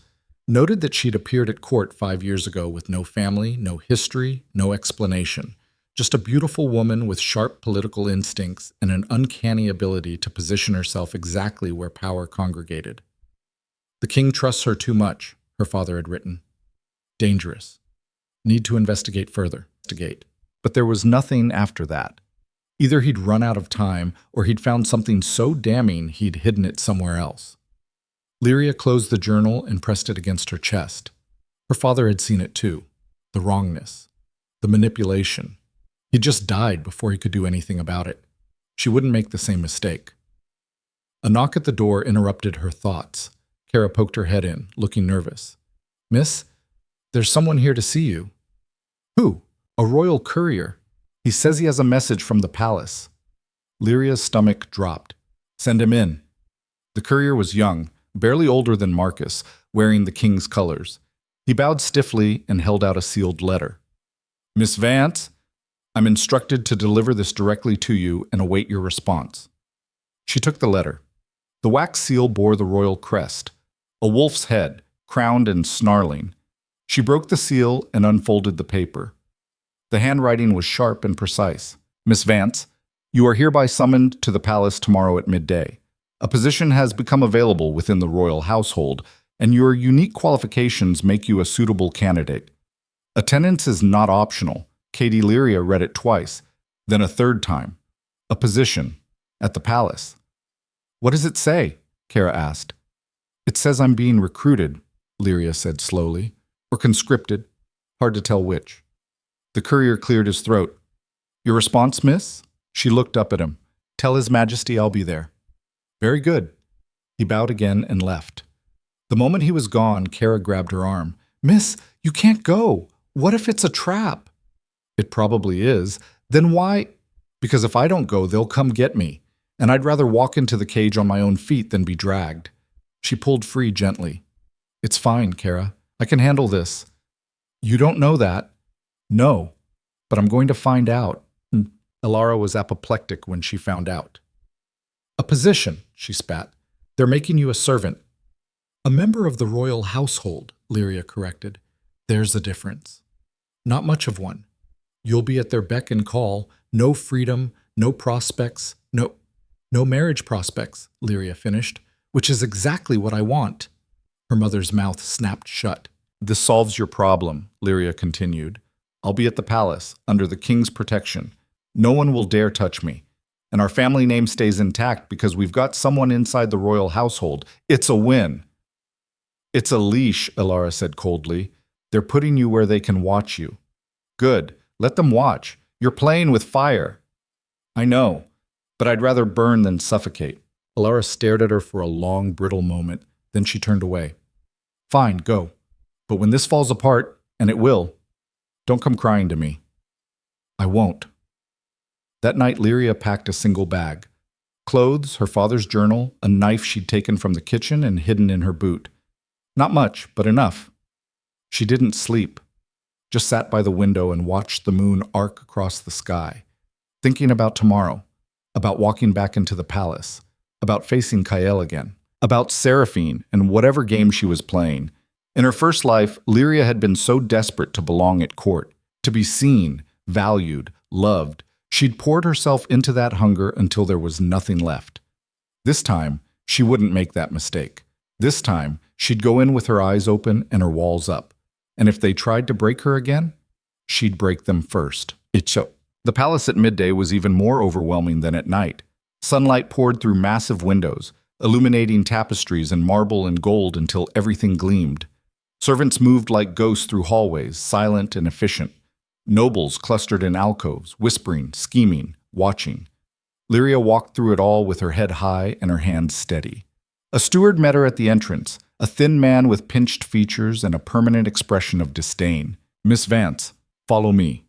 Noted that she'd appeared at court 5 years ago with no family, no history, no explanation. Just a beautiful woman with sharp political instincts and an uncanny ability to position herself exactly where power congregated. The king trusts her too much, her father had written. Dangerous. Need to investigate further. But there was nothing after that. Either he'd run out of time or he'd found something so damning he'd hidden it somewhere else. Lyria closed the journal and pressed it against her chest. Her father had seen it too. The wrongness. The manipulation. He'd just died before he could do anything about it. She wouldn't make the same mistake. A knock at the door interrupted her thoughts. Kara poked her head in, looking nervous. Miss, there's someone here to see you. Who? A royal courier. He says he has a message from the palace. Lyria's stomach dropped. Send him in. The courier was young, barely older than Marcus, wearing the king's colors. He bowed stiffly and held out a sealed letter. Miss Vance, I'm instructed to deliver this directly to you and await your response. She took the letter. The wax seal bore the royal crest, a wolf's head, crowned and snarling. She broke the seal and unfolded the paper. The handwriting was sharp and precise. Miss Vance, you are hereby summoned to the palace tomorrow at midday. A position has become available within the royal household, and your unique qualifications make you a suitable candidate. Attendance is not optional. Katie Lyria read it twice, then a third time. A position at the palace. What does it say? Kara asked. It says I'm being recruited, Lyria said slowly. Or conscripted. Hard to tell which. The courier cleared his throat. Your response, miss? She looked up at him. Tell His Majesty I'll be there. Very good. He bowed again and left. The moment he was gone, Kara grabbed her arm. Miss, you can't go. What if it's a trap? It probably is. Then why? Because if I don't go, they'll come get me. And I'd rather walk into the cage on my own feet than be dragged. She pulled free gently. It's fine, Kara. I can handle this. You don't know that. No. But I'm going to find out. Elara was apoplectic when she found out. A position, she spat. They're making you a servant. A member of the royal household, Lyria corrected. There's a difference. Not much of one. You'll be at their beck and call. No freedom, no prospects, no marriage prospects, Lyria finished, which is exactly what I want. Her mother's mouth snapped shut. This solves your problem, Lyria continued. I'll be at the palace, under the king's protection. No one will dare touch me. And our family name stays intact because we've got someone inside the royal household. It's a win. It's a leash, Elara said coldly. They're putting you where they can watch you. Good. Let them watch. You're playing with fire. I know, but I'd rather burn than suffocate. Elara stared at her for a long, brittle moment. Then she turned away. Fine, go. But when this falls apart, and it will, don't come crying to me. I won't. That night, Lyria packed a single bag. Clothes, her father's journal, a knife she'd taken from the kitchen and hidden in her boot. Not much, but enough. She didn't sleep. Just sat by the window and watched the moon arc across the sky. thinking about tomorrow, about walking back into the palace, about facing Kael again, about Seraphine and whatever game she was playing. In her first life, Lyria had been so desperate to belong at court, to be seen, valued, loved. She'd poured herself into that hunger until there was nothing left. This time, she wouldn't make that mistake. This time, she'd go in with her eyes open and her walls up. And if they tried to break her again, she'd break them first. The palace at midday was even more overwhelming than at night. Sunlight poured through massive windows, illuminating tapestries and marble and gold until everything gleamed. Servants moved like ghosts through hallways, silent and efficient. Nobles clustered in alcoves, whispering, scheming, watching. Lyria walked through it all with her head high and her hands steady. A steward met her at the entrance, a thin man with pinched features and a permanent expression of disdain. "Miss Vance, follow me."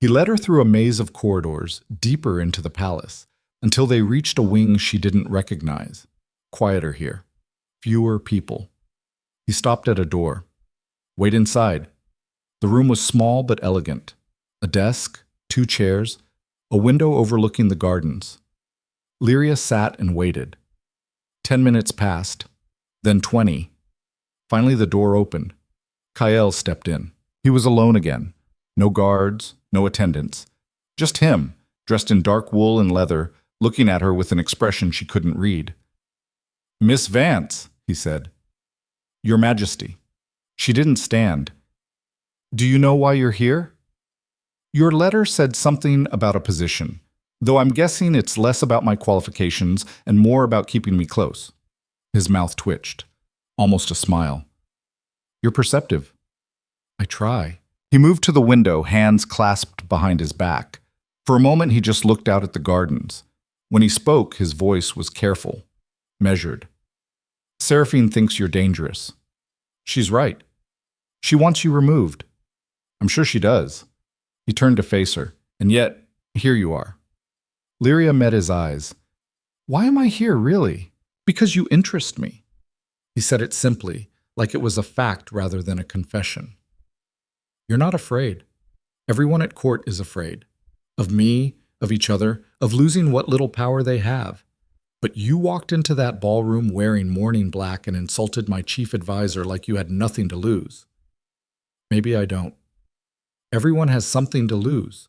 He led her through a maze of corridors, deeper into the palace, until they reached a wing she didn't recognize. Quieter here. Fewer people. He stopped at a door. "Wait inside." The room was small but elegant. A desk, 2 chairs, a window overlooking the gardens. Lyria sat and waited. 10 minutes passed, then 20. Finally the door opened. Kael stepped in. He was alone again. No guards, no attendants. Just him, dressed in dark wool and leather, looking at her with an expression she couldn't read. "Miss Vance," he said. "Your Majesty." She didn't stand. "Do you know why you're here?" "Your letter said something about a position, though I'm guessing it's less about my qualifications and more about keeping me close." His mouth twitched, almost a smile. "You're perceptive." "I try." He moved to the window, hands clasped behind his back. For a moment he just looked out at the gardens. When he spoke, his voice was careful, measured. "Seraphine thinks you're dangerous." "She's right. She wants you removed." "I'm sure she does." He turned to face her. "And yet, here you are." Lyria met his eyes. "Why am I here, really?" "Because you interest me." He said it simply, like it was a fact rather than a confession. "You're not afraid. Everyone at court is afraid. Of me, of each other, of losing what little power they have. But you walked into that ballroom wearing mourning black and insulted my chief advisor like you had nothing to lose." "Maybe I don't. Everyone has something to lose."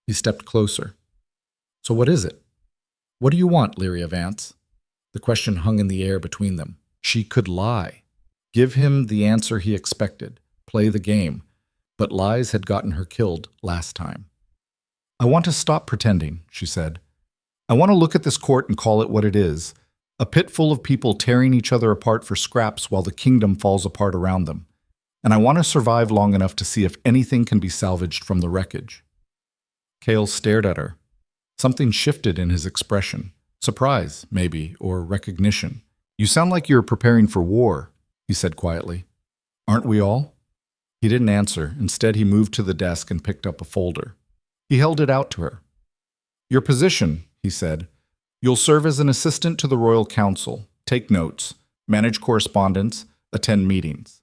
He stepped closer. "So what is it? What do you want, Lyria Vance?" The question hung in the air between them. She could lie. Give him the answer he expected. Play the game. But lies had gotten her killed last time. "I want to stop pretending," she said. "I want to look at this court and call it what it is. A pit full of people tearing each other apart for scraps while the kingdom falls apart around them. And I want to survive long enough to see if anything can be salvaged from the wreckage." Kael stared at her. Something shifted in his expression. Surprise, maybe, or recognition. "You sound like you're preparing for war," he said quietly. "Aren't we all?" He didn't answer. Instead, he moved to the desk and picked up a folder. He held it out to her. "Your position," he said. "You'll serve as an assistant to the Royal Council, take notes, manage correspondence, attend meetings.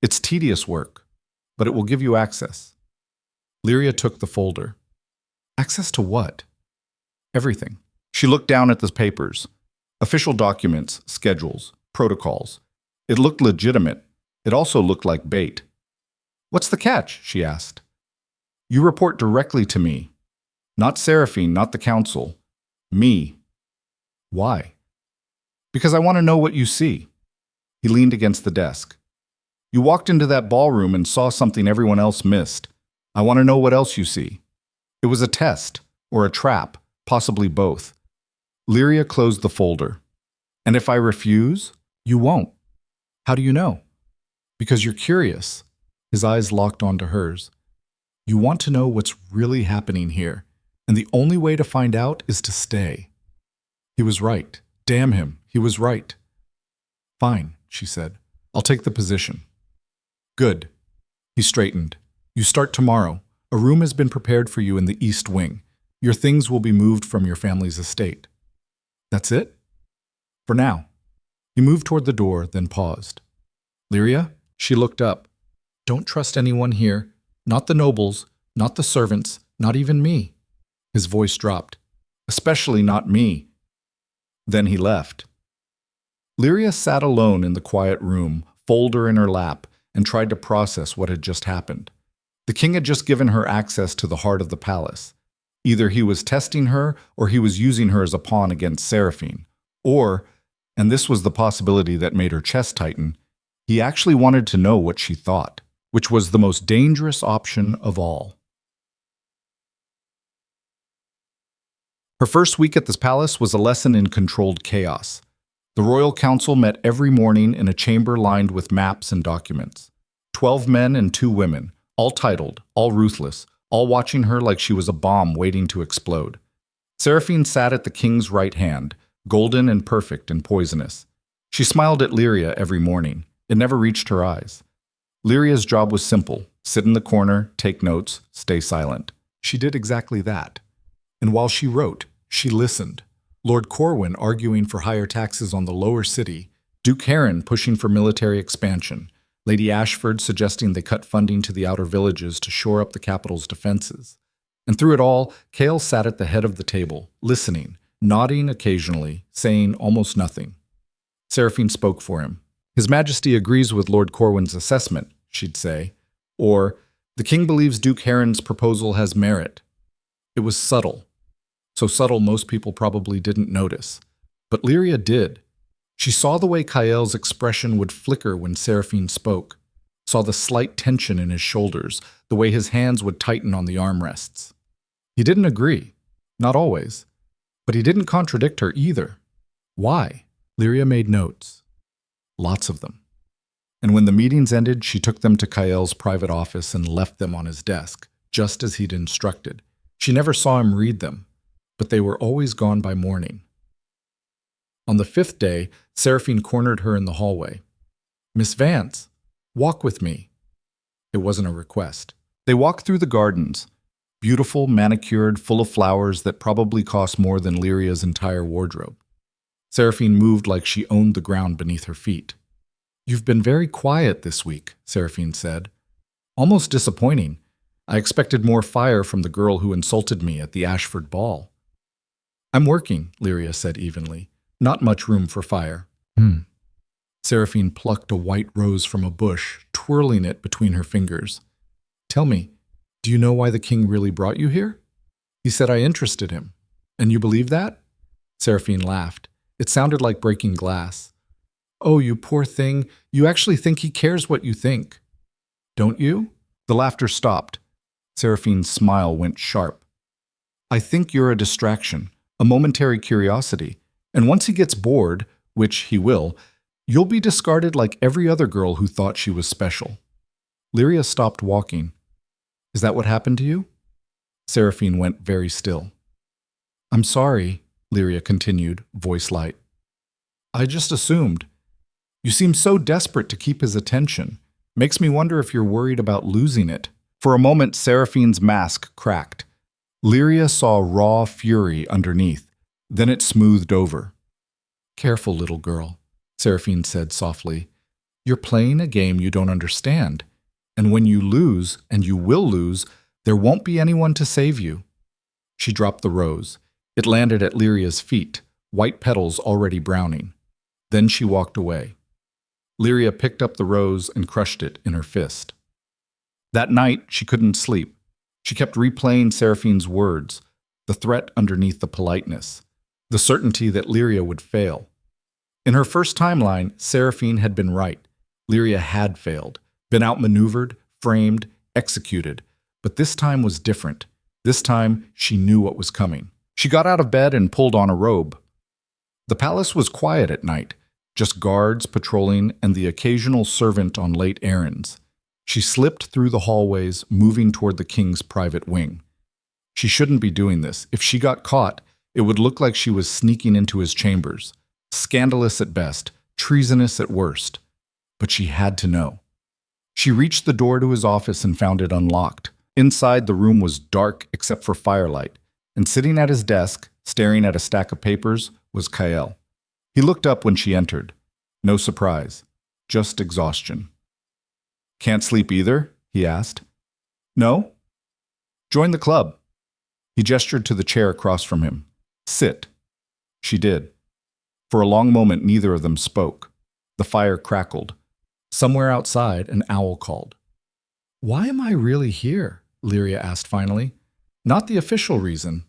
It's tedious work, but it will give you access." Lyria took the folder. "Access to what?" "Everything." She looked down at the papers. Official documents, schedules, protocols. It looked legitimate. It also looked like bait. "What's the catch?" she asked. "You report directly to me. Not Seraphine, not the council. Me." "Why?" "Because I want to know what you see." He leaned against the desk. "You walked into that ballroom and saw something everyone else missed. I want to know what else you see. It was a test, or a trap, possibly both." Lyria closed the folder. "And if I refuse?" "You won't." "How do you know?" "Because you're curious." His eyes locked onto hers. "You want to know what's really happening here, and the only way to find out is to stay." He was right. Damn him, he was right. "Fine," she said. "I'll take the position." "Good." He straightened. "You start tomorrow. A room has been prepared for you in the East Wing. Your things will be moved from your family's estate." "That's it?" "For now." He moved toward the door, then paused. "Lyria?" She looked up. "Don't trust anyone here. Not the nobles, not the servants, not even me." His voice dropped. Especially not me. Then he left. Lyria sat alone in the quiet room, folder in her lap, and tried to process what had just happened. The king had just given her access to the heart of the palace. Either he was testing her, or he was using her as a pawn against Seraphine. Or, and this was the possibility that made her chest tighten, he actually wanted to know what she thought, which was the most dangerous option of all. Her first week at this palace was a lesson in controlled chaos. The royal council met every morning in a chamber lined with maps and documents. 12 men and 2 women, all titled, all ruthless, all watching her like she was a bomb waiting to explode. Seraphine sat at the king's right hand, golden and perfect and poisonous. She smiled at Lyria every morning. It never reached her eyes. Lyria's job was simple: sit in the corner, take notes, stay silent. She did exactly that. And while she wrote, she listened. Lord Corwin arguing for higher taxes on the lower city, Duke Heron pushing for military expansion, Lady Ashford suggesting they cut funding to the outer villages to shore up the capital's defenses. And through it all, Cale sat at the head of the table, listening, nodding occasionally, saying almost nothing. Seraphine spoke for him. His Majesty agrees with Lord Corwin's assessment, she'd say. Or, the king believes Duke Heron's proposal has merit. It was subtle. So subtle most people probably didn't notice. But Lyria did. She saw the way Kael's expression would flicker when Seraphine spoke, saw the slight tension in his shoulders, the way his hands would tighten on the armrests. He didn't agree. Not always. But he didn't contradict her either. Why? Lyria made notes. Lots of them. And when the meetings ended, she took them to Kael's private office and left them on his desk, just as he'd instructed. She never saw him read them, but they were always gone by morning. On the 5th day, Seraphine cornered her in the hallway. "Miss Vance, walk with me." It wasn't a request. They walked through the gardens, beautiful, manicured, full of flowers that probably cost more than Lyria's entire wardrobe. Seraphine moved like she owned the ground beneath her feet. "You've been very quiet this week," Seraphine said. "Almost disappointing. I expected more fire from the girl who insulted me at the Ashford ball." "I'm working," Lyria said evenly. "Not much room for fire." Seraphine plucked a white rose from a bush, twirling it between her fingers. "Tell me, do you know why the king really brought you here? He said I interested him. And you believe that?" Seraphine laughed. It sounded like breaking glass. "Oh, you poor thing. You actually think he cares what you think. Don't you?" The laughter stopped. Seraphine's smile went sharp. "I think you're a distraction, a momentary curiosity. And once he gets bored, which he will, you'll be discarded like every other girl who thought she was special." Lyria stopped walking. "Is that what happened to you?" Seraphine went very still. "I'm sorry," Lyria continued, voice light. "I just assumed. You seem so desperate to keep his attention. Makes me wonder if you're worried about losing it." For a moment, Seraphine's mask cracked. Lyria saw raw fury underneath. Then it smoothed over. "Careful, little girl," Seraphine said softly. "You're playing a game you don't understand. And when you lose, and you will lose, there won't be anyone to save you." She dropped the rose. It landed at Lyria's feet, white petals already browning. Then she walked away. Lyria picked up the rose and crushed it in her fist. That night, she couldn't sleep. She kept replaying Seraphine's words, the threat underneath the politeness, the certainty that Lyria would fail. In her first timeline, Seraphine had been right. Lyria had failed, been outmaneuvered, framed, executed. But this time was different. This time, she knew what was coming. She got out of bed and pulled on a robe. The palace was quiet at night, just guards patrolling and the occasional servant on late errands. She slipped through the hallways, moving toward the king's private wing. She shouldn't be doing this. If she got caught, it would look like she was sneaking into his chambers. Scandalous at best, treasonous at worst. But she had to know. She reached the door to his office and found it unlocked. Inside, the room was dark except for firelight, and sitting at his desk, staring at a stack of papers, was Kael. He looked up when she entered. No surprise, just exhaustion. "Can't sleep either?" he asked. "No?" "Join the club." He gestured to the chair across from him. Sit. She did. For a long moment, neither of them spoke. The fire crackled. Somewhere outside, an owl called. Why am I really here? Lyria asked finally. Not the official reason.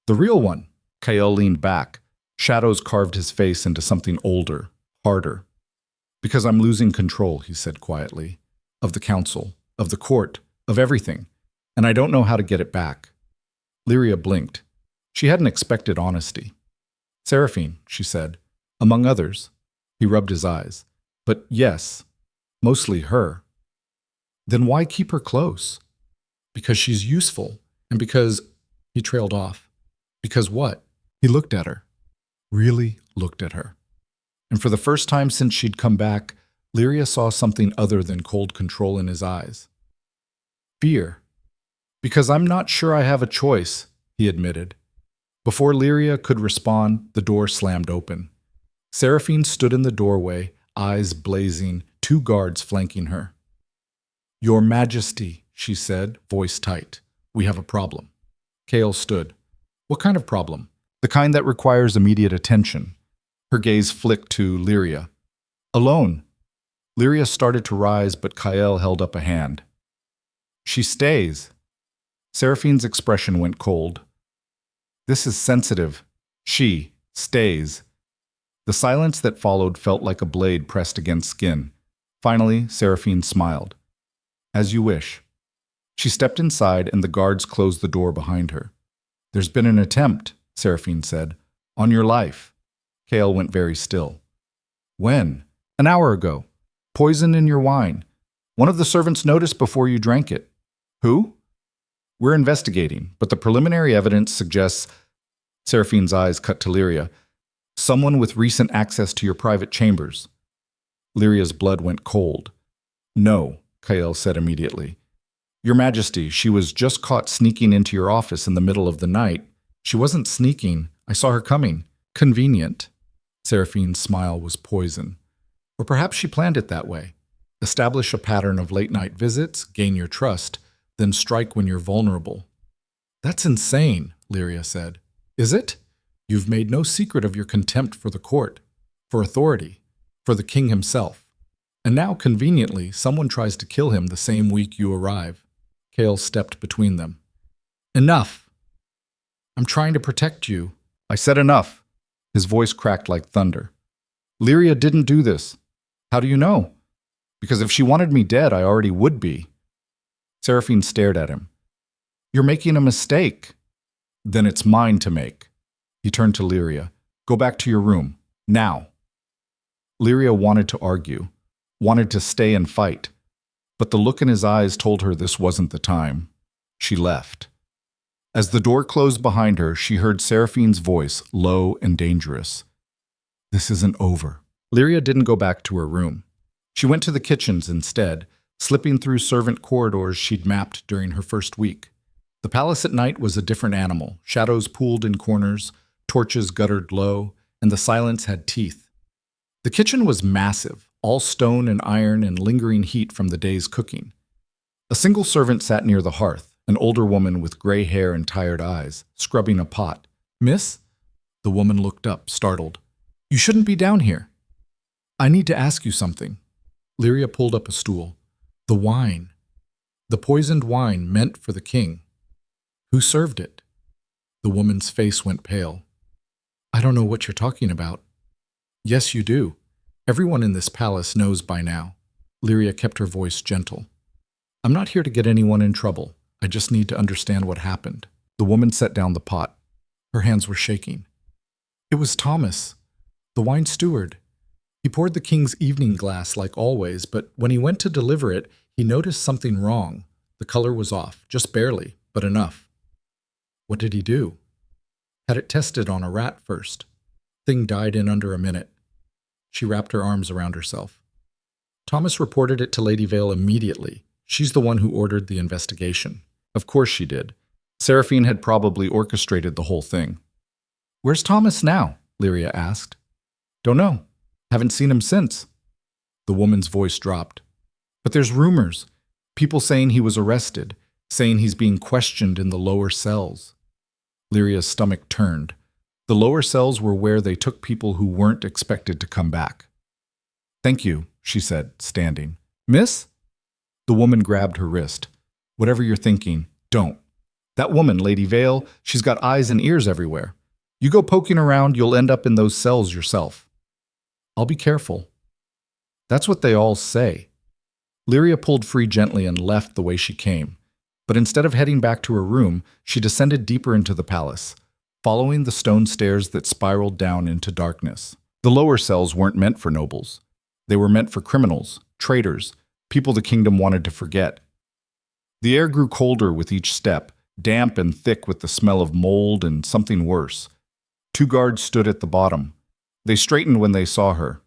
The real one. Kael leaned back. Shadows carved his face into something older, harder. Because I'm losing control, he said quietly. Of the council, of the court, of everything. And I don't know how to get it back. Lyria blinked. She hadn't expected honesty. Seraphine, she said. Among others. He rubbed his eyes. But yes, mostly her. Then why keep her close? Because she's useful, and because... He trailed off. Because what? He looked at her. Really looked at her. And for the first time since she'd come back, Lyria saw something other than cold control in his eyes. Fear. Because I'm not sure I have a choice, he admitted. Before Lyria could respond, the door slammed open. Seraphine stood in the doorway, eyes blazing, 2 guards flanking her. Your Majesty, she said, voice tight. We have a problem. Kael stood. What kind of problem? The kind that requires immediate attention. Her gaze flicked to Lyria. Alone. Lyria started to rise, but Kael held up a hand. She stays. Seraphine's expression went cold. This is sensitive. She stays. The silence that followed felt like a blade pressed against skin. Finally, Seraphine smiled. As you wish. She stepped inside and the guards closed the door behind her. There's been an attempt, Seraphine said. On your life. Kael went very still. When? An hour ago. Poison in your wine. One of the servants noticed before you drank it. Who? We're investigating, but the preliminary evidence suggests... Seraphine's eyes cut to Lyria. Someone with recent access to your private chambers. Lyria's blood went cold. No, Kael said immediately. Your Majesty, she was just caught sneaking into your office in the middle of the night. She wasn't sneaking. I saw her coming. Convenient. Seraphine's smile was poison. Or perhaps she planned it that way. Establish a pattern of late-night visits, gain your trust, then strike when you're vulnerable. That's insane, Lyria said. Is it? You've made no secret of your contempt for the court, for authority, for the king himself. And now, conveniently, someone tries to kill him the same week you arrive. Kael stepped between them. Enough! I'm trying to protect you. I said enough. His voice cracked like thunder. Lyria didn't do this. How do you know? Because if she wanted me dead, I already would be. Seraphine stared at him. You're making a mistake. Then it's mine to make. He turned to Lyria. Go back to your room. Now. Lyria wanted to argue, wanted to stay and fight, but the look in his eyes told her this wasn't the time. She left. As the door closed behind her, she heard Seraphine's voice, low and dangerous. This isn't over. Lyria didn't go back to her room. She went to the kitchens instead, slipping through servant corridors she'd mapped during her first week. The palace at night was a different animal. Shadows pooled in corners, torches guttered low, and the silence had teeth. The kitchen was massive, all stone and iron and lingering heat from the day's cooking. A single servant sat near the hearth, an older woman with gray hair and tired eyes, scrubbing a pot. Miss? The woman looked up, startled. You shouldn't be down here. I need to ask you something. Lyria pulled up a stool. The wine. The poisoned wine meant for the king. Who served it? The woman's face went pale. I don't know what you're talking about. Yes, you do. Everyone in this palace knows by now. Lyria kept her voice gentle. I'm not here to get anyone in trouble. I just need to understand what happened. The woman set down the pot. Her hands were shaking. It was Thomas, the wine steward. He poured the king's evening glass like always, but when he went to deliver it, he noticed something wrong. The color was off, just barely, but enough. What did he do? Had it tested on a rat first. Thing died in under a minute. She wrapped her arms around herself. Thomas reported it to Lady Vale immediately. She's the one who ordered the investigation. Of course she did. Seraphine had probably orchestrated the whole thing. Where's Thomas now? Lyria asked. Don't know. Haven't seen him since. The woman's voice dropped. But there's rumors. People saying he was arrested, saying he's being questioned in the lower cells. Lyria's stomach turned. The lower cells were where they took people who weren't expected to come back. "Thank you," she said, standing. "Miss?" The woman grabbed her wrist. "Whatever you're thinking, don't. That woman, Lady Vale, she's got eyes and ears everywhere. You go poking around, you'll end up in those cells yourself." "I'll be careful." "That's what they all say." Lyria pulled free gently and left the way she came. But instead of heading back to her room, she descended deeper into the palace, following the stone stairs that spiraled down into darkness. The lower cells weren't meant for nobles. They were meant for criminals, traitors, people the kingdom wanted to forget. The air grew colder with each step, damp and thick with the smell of mold and something worse. 2 guards stood at the bottom. They straightened when they saw her.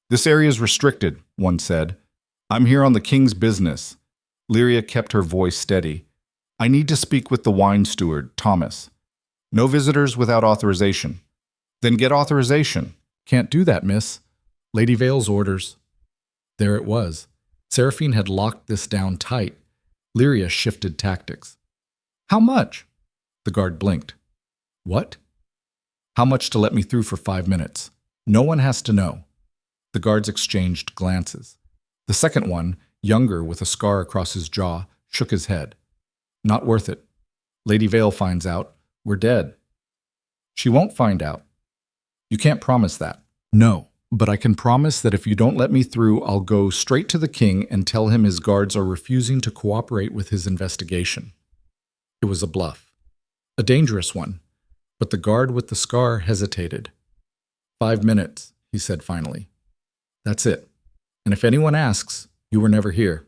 "This area is restricted," one said. "I'm here on the king's business." Lyria kept her voice steady. "I need to speak with the wine steward, Thomas. No visitors without authorization." "Then get authorization." "Can't do that, miss. Lady Vale's orders." There it was. Seraphine had locked this down tight. Lyria shifted tactics. "How much?" The guard blinked. "What?" "How much to let me through for 5 minutes? No one has to know." The guards exchanged glances. The second one, younger with a scar across his jaw, shook his head. "Not worth it. Lady Vale finds out, we're dead." "She won't find out." "You can't promise that." "No, but I can promise that if you don't let me through, I'll go straight to the king and tell him his guards are refusing to cooperate with his investigation." It was a bluff. A dangerous one. But the guard with the scar hesitated. 5 minutes, he said finally. "That's it. And if anyone asks, you were never here."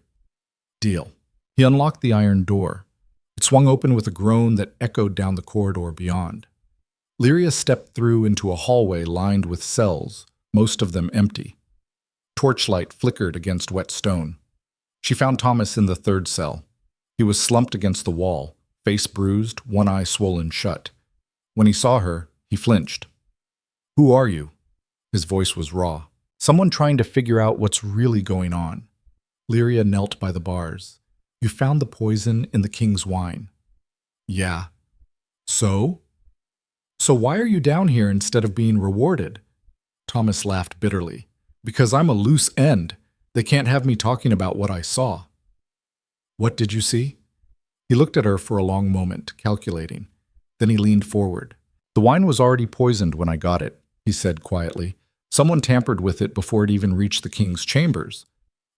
"Deal." He unlocked the iron door. It swung open with a groan that echoed down the corridor beyond. Lyria stepped through into a hallway lined with cells, most of them empty. Torchlight flickered against wet stone. She found Thomas in the 3rd cell. He was slumped against the wall, face bruised, one eye swollen shut. When he saw her, he flinched. "Who are you?" His voice was raw. "Someone trying to figure out what's really going on." Lyria knelt by the bars. "You found the poison in the king's wine." "Yeah." "So?" "So why are you down here instead of being rewarded?" Thomas laughed bitterly. "Because I'm a loose end. They can't have me talking about what I saw." "What did you see?" He looked at her for a long moment, calculating. Then he leaned forward. "The wine was already poisoned when I got it," he said quietly. "Someone tampered with it before it even reached the king's chambers.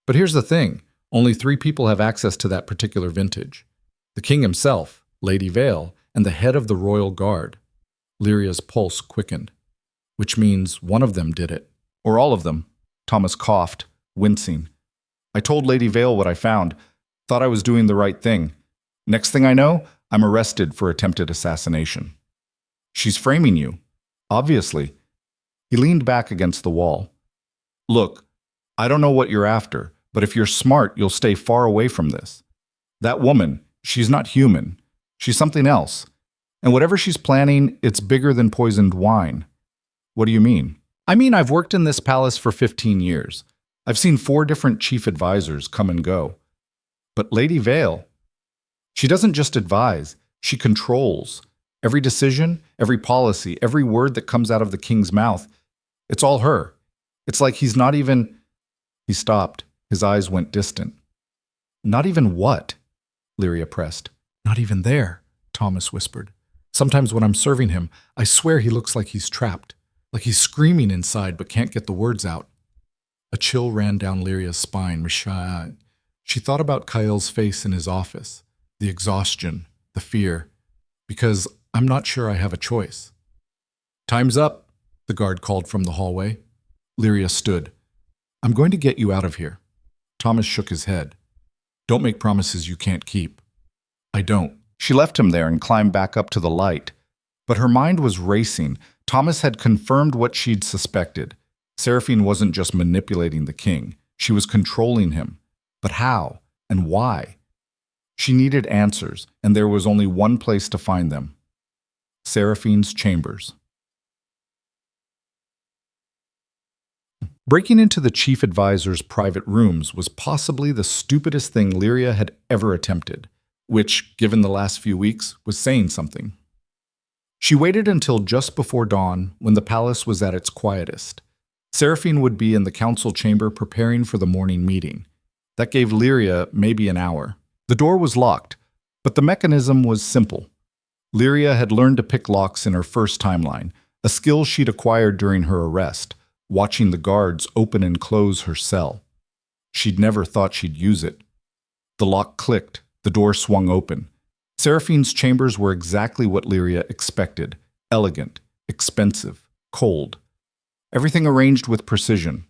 But here's the thing. Only 3 people have access to that particular vintage. The king himself, Lady Vale, and the head of the royal guard." Lyria's pulse quickened. "Which means one of them did it." "Or all of them." Thomas coughed, wincing. "I told Lady Vale what I found. Thought I was doing the right thing. Next thing I know, I'm arrested for attempted assassination." "She's framing you." "Obviously." He leaned back against the wall. "Look, I don't know what you're after, but if you're smart, you'll stay far away from this. That woman, she's not human. She's something else. And whatever she's planning, it's bigger than poisoned wine." "What do you mean?" "I mean, I've worked in this palace for 15 years. I've seen 4 different chief advisors come and go. But Lady Vale, she doesn't just advise, she controls. Every decision, every policy, every word that comes out of the king's mouth, it's all her. It's like he's not even—" He stopped. His eyes went distant. "Not even what?" Lyria pressed. "Not even there," Thomas whispered. "Sometimes when I'm serving him, I swear he looks like he's trapped, like he's screaming inside but can't get the words out." A chill ran down Lyria's spine. She thought about Kyle's face in his office, the exhaustion, the fear. "Because I'm not sure I have a choice." "Time's up," the guard called from the hallway. Lyria stood. "I'm going to get you out of here." Thomas shook his head. "Don't make promises you can't keep." "I don't." She left him there and climbed back up to the light. But her mind was racing. Thomas had confirmed what she'd suspected. Seraphine wasn't just manipulating the king. She was controlling him. But how? And why? She needed answers, and there was only one place to find them. Seraphine's chambers. Breaking into the chief advisor's private rooms was possibly the stupidest thing Lyria had ever attempted, which, given the last few weeks, was saying something. She waited until just before dawn, when the palace was at its quietest. Seraphine would be in the council chamber preparing for the morning meeting. That gave Lyria maybe an hour. The door was locked, but the mechanism was simple. Lyria had learned to pick locks in her first timeline, a skill she'd acquired during her arrest, watching the guards open and close her cell. She'd never thought she'd use it. The lock clicked, the door swung open. Seraphine's chambers were exactly what Lyria expected: elegant, expensive, cold. Everything arranged with precision.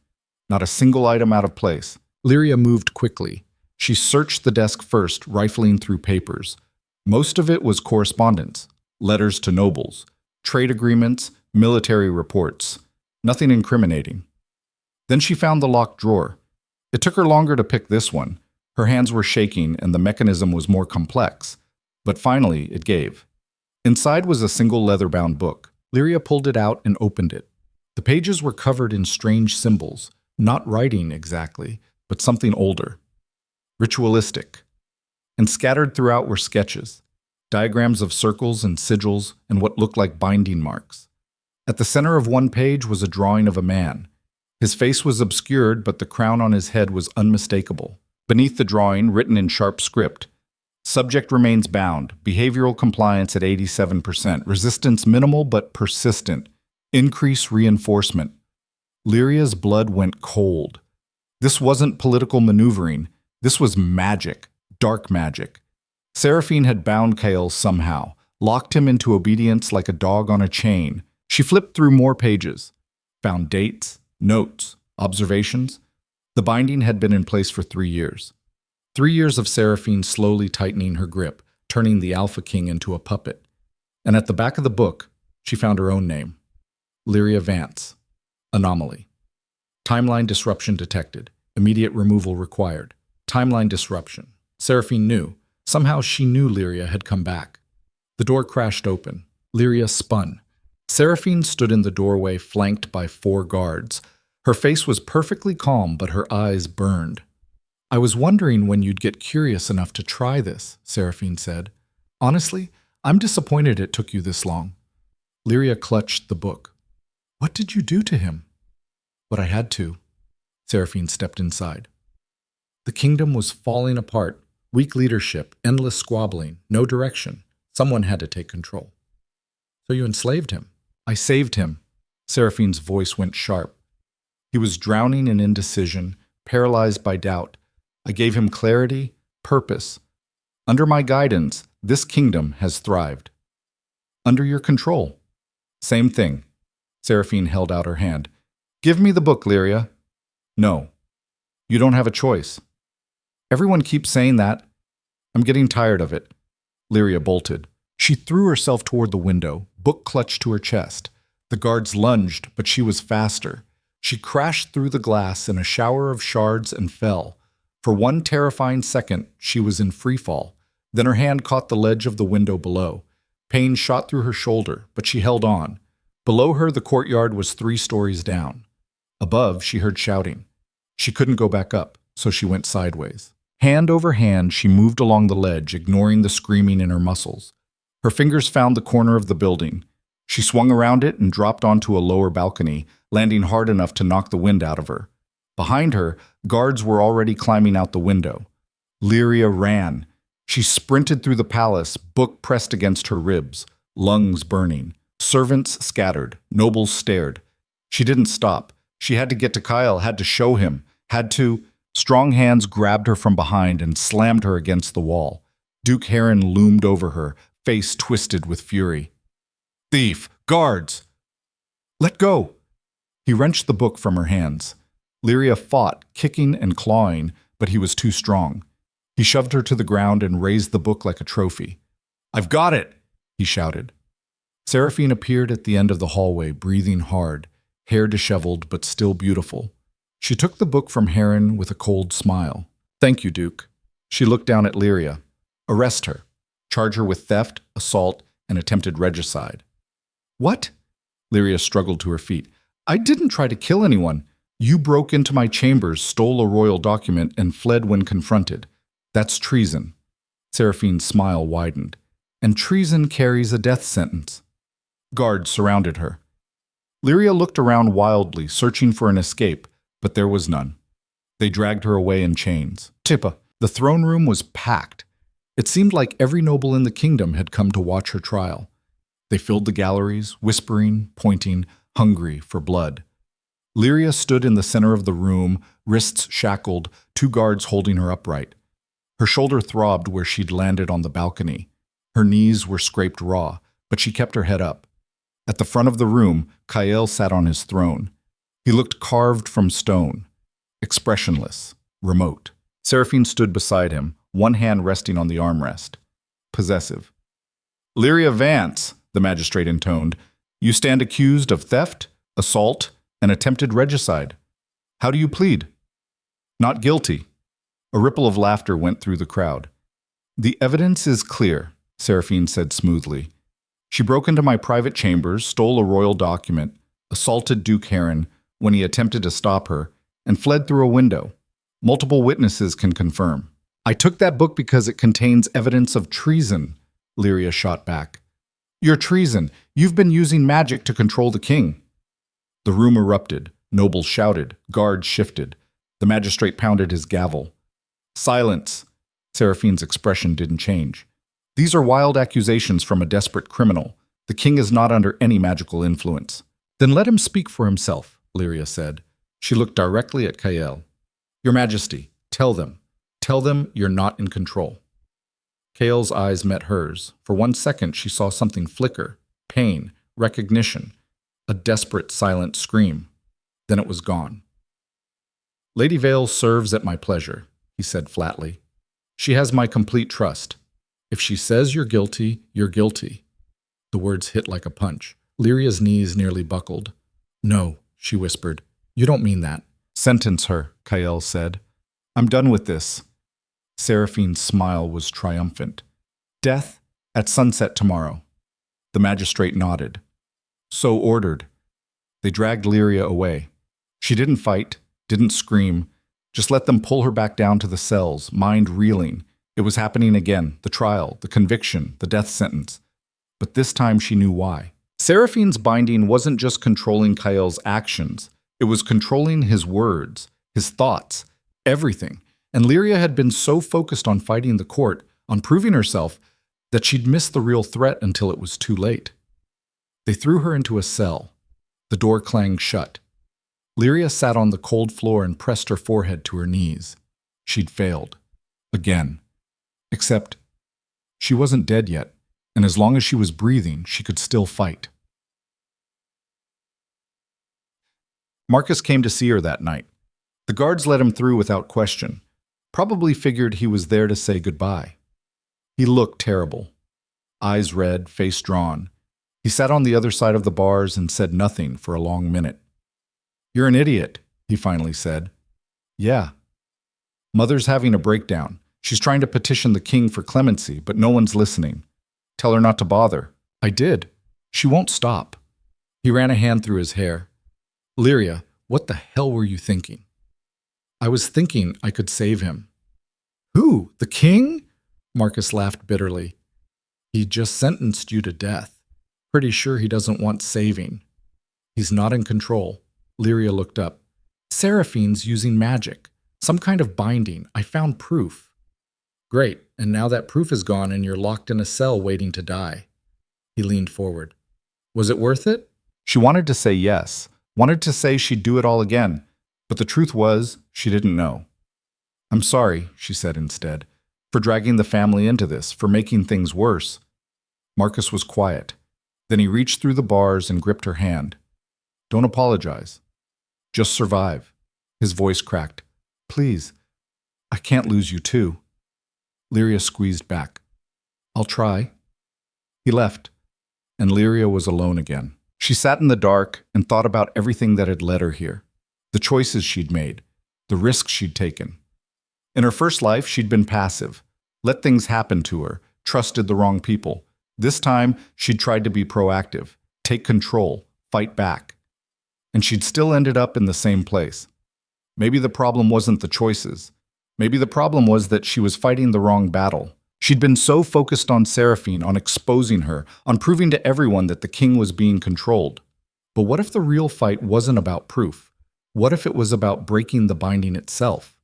Not a single item out of place. Lyria moved quickly. She searched the desk first, rifling through papers. Most of it was correspondence, letters to nobles, trade agreements, military reports. Nothing incriminating. Then she found the locked drawer. It took her longer to pick this one. Her hands were shaking and the mechanism was more complex. But finally, it gave. Inside was a single leather-bound book. Lyria pulled it out and opened it. The pages were covered in strange symbols, not writing exactly, but something older, ritualistic. And scattered throughout were sketches, diagrams of circles and sigils and what looked like binding marks. At the center of one page was a drawing of a man. His face was obscured, but the crown on his head was unmistakable. Beneath the drawing, written in sharp script, "Subject remains bound. Behavioral compliance at 87%. Resistance minimal but persistent. Increase reinforcement." Lyria's blood went cold. This wasn't political maneuvering. This was magic. Dark magic. Seraphine had bound Kael somehow, locked him into obedience like a dog on a chain. She flipped through more pages, found dates, notes, observations. The binding had been in place for 3 years. 3 years of Seraphine slowly tightening her grip, turning the Alpha King into a puppet. And at the back of the book, she found her own name. Lyria Vance. Anomaly. Timeline disruption detected. Immediate removal required. Timeline disruption. Seraphine knew. Somehow she knew Lyria had come back. The door crashed open. Lyria spun. Seraphine stood in the doorway, flanked by 4 guards. Her face was perfectly calm, but her eyes burned. "I was wondering when you'd get curious enough to try this," Seraphine said. "Honestly, I'm disappointed it took you this long." Lyria clutched the book. "What did you do to him?" "What I had to." Seraphine stepped inside. The kingdom was falling apart. Weak leadership, endless squabbling, no direction. Someone had to take control. "So you enslaved him?" "I saved him." Seraphine's voice went sharp. He was drowning in indecision, paralyzed by doubt. I gave him clarity, purpose. Under my guidance, this kingdom has thrived. Under your control. Same thing. Seraphine held out her hand. "Give me the book, Lyria." "No. You don't have a choice." "Everyone keeps saying that. I'm getting tired of it." Lyria bolted. She threw herself toward the window, book clutched to her chest. The guards lunged, but she was faster. She crashed through the glass in a shower of shards and fell. For one terrifying second, she was in freefall. Then her hand caught the ledge of the window below. Pain shot through her shoulder, but she held on. Below her, the courtyard was 3 stories down. Above, she heard shouting. She couldn't go back up, so she went sideways. Hand over hand, she moved along the ledge, ignoring the screaming in her muscles. Her fingers found the corner of the building. She swung around it and dropped onto a lower balcony, landing hard enough to knock the wind out of her. Behind her, guards were already climbing out the window. Lyria ran. She sprinted through the palace, book pressed against her ribs, lungs burning. Servants scattered. Nobles stared. She didn't stop. She had to get to Kael, had to show him, had to... Strong hands grabbed her from behind and slammed her against the wall. Duke Heron loomed over her, face twisted with fury. "Thief! Guards!" "Let go!" He wrenched the book from her hands. Lyria fought, kicking and clawing, but he was too strong. He shoved her to the ground and raised the book like a trophy. "I've got it!" he shouted. Seraphine appeared at the end of the hallway, breathing hard, hair disheveled but still beautiful. She took the book from Heron with a cold smile. "Thank you, Duke." She looked down at Lyria. "Arrest her. Charge her with theft, assault, and attempted regicide." "What?" Lyria struggled to her feet. "I didn't try to kill anyone. You broke into my chambers, stole a royal document, and fled when confronted. That's treason." Seraphine's smile widened. "And treason carries a death sentence." Guards surrounded her. Lyria looked around wildly, searching for an escape, but there was none. They dragged her away in chains. Tippa, the throne room was packed. It seemed like every noble in the kingdom had come to watch her trial. They filled the galleries, whispering, pointing, hungry for blood. Lyria stood in the center of the room, wrists shackled, 2 guards holding her upright. Her shoulder throbbed where she'd landed on the balcony. Her knees were scraped raw, but she kept her head up. At the front of the room, Kael sat on his throne. He looked carved from stone, expressionless, remote. Seraphine stood beside him, one hand resting on the armrest. Possessive. "Lyria Vance," the magistrate intoned, "you stand accused of theft, assault, and attempted regicide. How do you plead?" "Not guilty." A ripple of laughter went through the crowd. "The evidence is clear," Seraphine said smoothly. "She broke into my private chambers, stole a royal document, assaulted Duke Heron when he attempted to stop her, and fled through a window. Multiple witnesses can confirm." "I took that book because it contains evidence of treason," Lyria shot back. "Your treason. You've been using magic to control the king." The room erupted. Nobles shouted. Guards shifted. The magistrate pounded his gavel. "Silence." Seraphine's expression didn't change. "These are wild accusations from a desperate criminal. The king is not under any magical influence." "Then let him speak for himself," Lyria said. She looked directly at Kael. "Your Majesty, tell them you're not in control." Kael's eyes met hers. For 1 second she saw something flicker, pain, recognition, a desperate silent scream. Then it was gone. "Lady Vale serves at my pleasure," he said flatly. "She has my complete trust. If she says you're guilty, you're guilty." The words hit like a punch. Lyria's knees nearly buckled. "No," she whispered. "You don't mean that." "Sentence her," Kael said. "I'm done with this." Seraphine's smile was triumphant. "Death at sunset tomorrow." The magistrate nodded. "So ordered." They dragged Lyria away. She didn't fight, didn't scream, just let them pull her back down to the cells, mind reeling. It was happening again, the trial, the conviction, the death sentence. But this time she knew why. Seraphine's binding wasn't just controlling Kael's actions, it was controlling his words, his thoughts, everything. And Lyria had been so focused on fighting the court, on proving herself, that she'd missed the real threat until it was too late. They threw her into a cell. The door clanged shut. Lyria sat on the cold floor and pressed her forehead to her knees. She'd failed. Again. Except she wasn't dead yet, and as long as she was breathing, she could still fight. Marcus came to see her that night. The guards let him through without question. Probably figured he was there to say goodbye. He looked terrible. Eyes red, face drawn. He sat on the other side of the bars and said nothing for a long minute. "You're an idiot," he finally said. "Yeah. Mother's having a breakdown. She's trying to petition the king for clemency, but no one's listening. Tell her not to bother." "I did. She won't stop." He ran a hand through his hair. "Lyria, what the hell were you thinking?" "I was thinking I could save him." "Who? The king?" Marcus laughed bitterly. "He just sentenced you to death. Pretty sure he doesn't want saving." "He's not in control." Lyria looked up. "Seraphine's using magic. Some kind of binding. I found proof." "Great, and now that proof is gone and you're locked in a cell waiting to die." He leaned forward. "Was it worth it?" She wanted to say yes, wanted to say she'd do it all again, but the truth was, she didn't know. "I'm sorry," she said instead, "for dragging the family into this, for making things worse." Marcus was quiet. Then he reached through the bars and gripped her hand. "Don't apologize. Just survive." His voice cracked. "Please, I can't lose you too." Lyria squeezed back. "I'll try." He left, and Lyria was alone again. She sat in the dark and thought about everything that had led her here, the choices she'd made, the risks she'd taken. In her first life, she'd been passive, let things happen to her, trusted the wrong people. This time, she'd tried to be proactive, take control, fight back. And she'd still ended up in the same place. Maybe the problem wasn't the choices. Maybe the problem was that she was fighting the wrong battle. She'd been so focused on Seraphine, on exposing her, on proving to everyone that the king was being controlled. But what if the real fight wasn't about proof? What if it was about breaking the binding itself?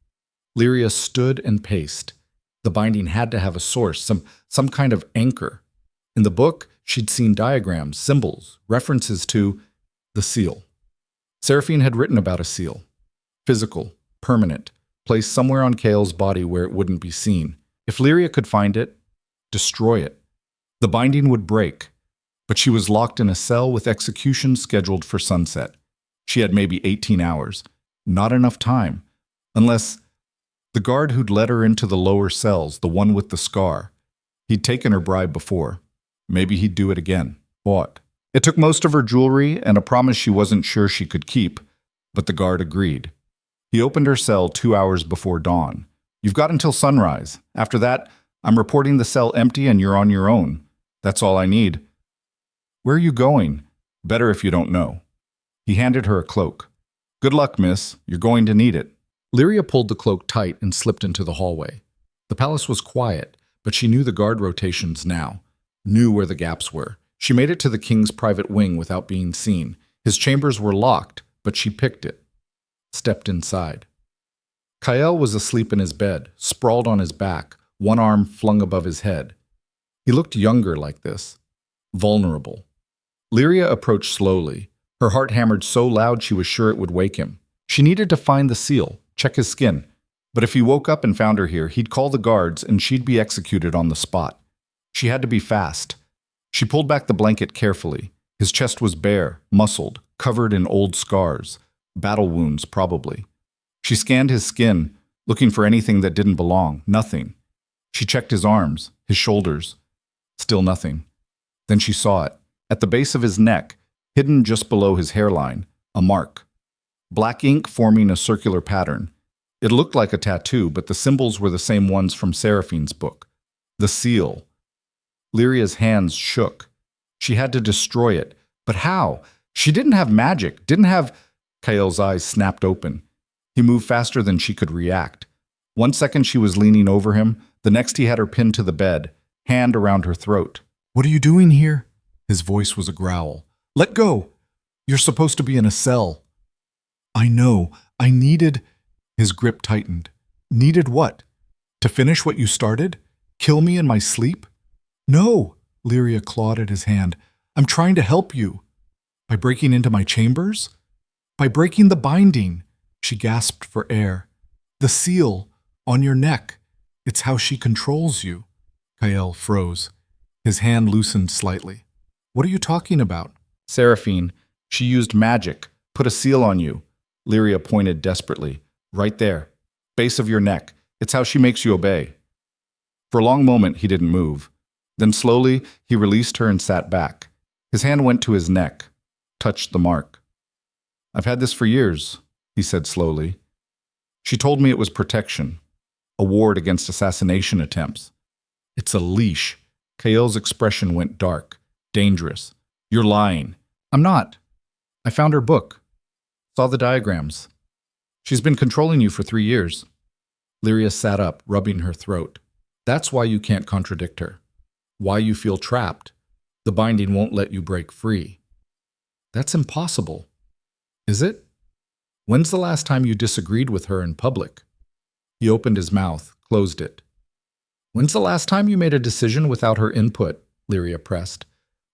Lyria stood and paced. The binding had to have a source, some kind of anchor. In the book, she'd seen diagrams, symbols, references to the seal. Seraphine had written about a seal. Physical, permanent, placed somewhere on Kael's body where it wouldn't be seen. If Lyria could find it, destroy it, the binding would break. But she was locked in a cell with execution scheduled for sunset. She had maybe 18 hours. Not enough time. Unless the guard who'd led her into the lower cells, the one with the scar, he'd taken her bribe before. Maybe he'd do it again. What? It took most of her jewelry and a promise she wasn't sure she could keep, but the guard agreed. He opened her cell 2 hours before dawn. You've got until sunrise. After that, I'm reporting the cell empty and you're on your own. That's all I need. Where are you going? Better if you don't know. He handed her a cloak. Good luck, miss. You're going to need it. Lyria pulled the cloak tight and slipped into the hallway. The palace was quiet, but she knew the guard rotations now, knew where the gaps were. She made it to the king's private wing without being seen. His chambers were locked, but she picked it. Stepped inside. Kael was asleep in his bed, sprawled on his back, one arm flung above his head. He looked younger like this, vulnerable. Lyria approached slowly. Her heart hammered so loud she was sure it would wake him. She needed to find the seal, check his skin. But if he woke up and found her here, he'd call the guards and she'd be executed on the spot. She had to be fast. She pulled back the blanket carefully. His chest was bare, muscled, covered in old scars. Battle wounds, probably. She scanned his skin, looking for anything that didn't belong. Nothing. She checked his arms, his shoulders. Still nothing. Then she saw it. At the base of his neck, hidden just below his hairline, a mark. Black ink forming a circular pattern. It looked like a tattoo, but the symbols were the same ones from Seraphine's book. The seal. Lyria's hands shook. She had to destroy it. But how? She didn't have magic, didn't have... Kael's eyes snapped open. He moved faster than she could react. 1 second she was leaning over him, the next he had her pinned to the bed, hand around her throat. What are you doing here? His voice was a growl. Let go! You're supposed to be in a cell. I know. I needed... His grip tightened. Needed what? To finish what you started? Kill me in my sleep? No! Lyria clawed at his hand. I'm trying to help you. By breaking into my chambers? By breaking the binding. She gasped for air. The seal, on your neck. It's how she controls you. Kael froze. His hand loosened slightly. What are you talking about? Seraphine, she used magic. Put a seal on you. Lyria pointed desperately. Right there. Base of your neck. It's how she makes you obey. For a long moment, he didn't move. Then slowly, he released her and sat back. His hand went to his neck, touched the mark. I've had this for years, he said slowly. She told me it was protection, a ward against assassination attempts. It's a leash. Kael's expression went dark, dangerous. You're lying. I'm not. I found her book. Saw the diagrams. She's been controlling you for 3 years. Lyria sat up, rubbing her throat. That's why you can't contradict her. Why you feel trapped. The binding won't let you break free. That's impossible. Is it? When's the last time you disagreed with her in public? He opened his mouth, closed it. When's the last time you made a decision without her input? Lyria pressed.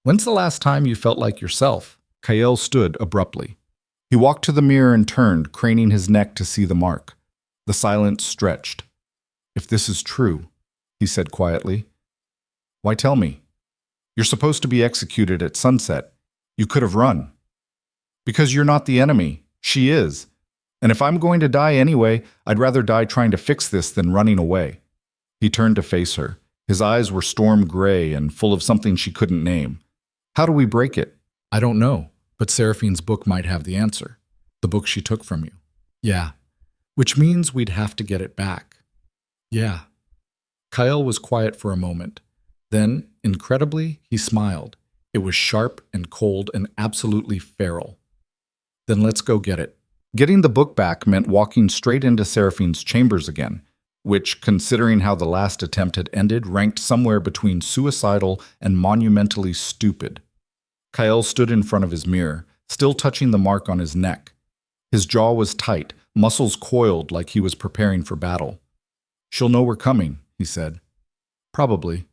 When's the last time you felt like yourself? Kael stood abruptly. He walked to the mirror and turned, craning his neck to see the mark. The silence stretched. If this is true, he said quietly, why tell me? You're supposed to be executed at sunset. You could have run. Because you're not the enemy. She is. And if I'm going to die anyway, I'd rather die trying to fix this than running away. He turned to face her. His eyes were storm gray and full of something she couldn't name. How do we break it? I don't know, but Seraphine's book might have the answer. The book she took from you. Yeah. Which means we'd have to get it back. Yeah. Kael was quiet for a moment. Then, incredibly, he smiled. It was sharp and cold and absolutely feral. Then let's go get it. Getting the book back meant walking straight into Seraphine's chambers again. which, considering how the last attempt had ended, ranked somewhere between suicidal and monumentally stupid. Kyle stood in front of his mirror, still touching the mark on his neck. His jaw was tight, muscles coiled like he was preparing for battle. "She'll know we're coming," he said. "Probably.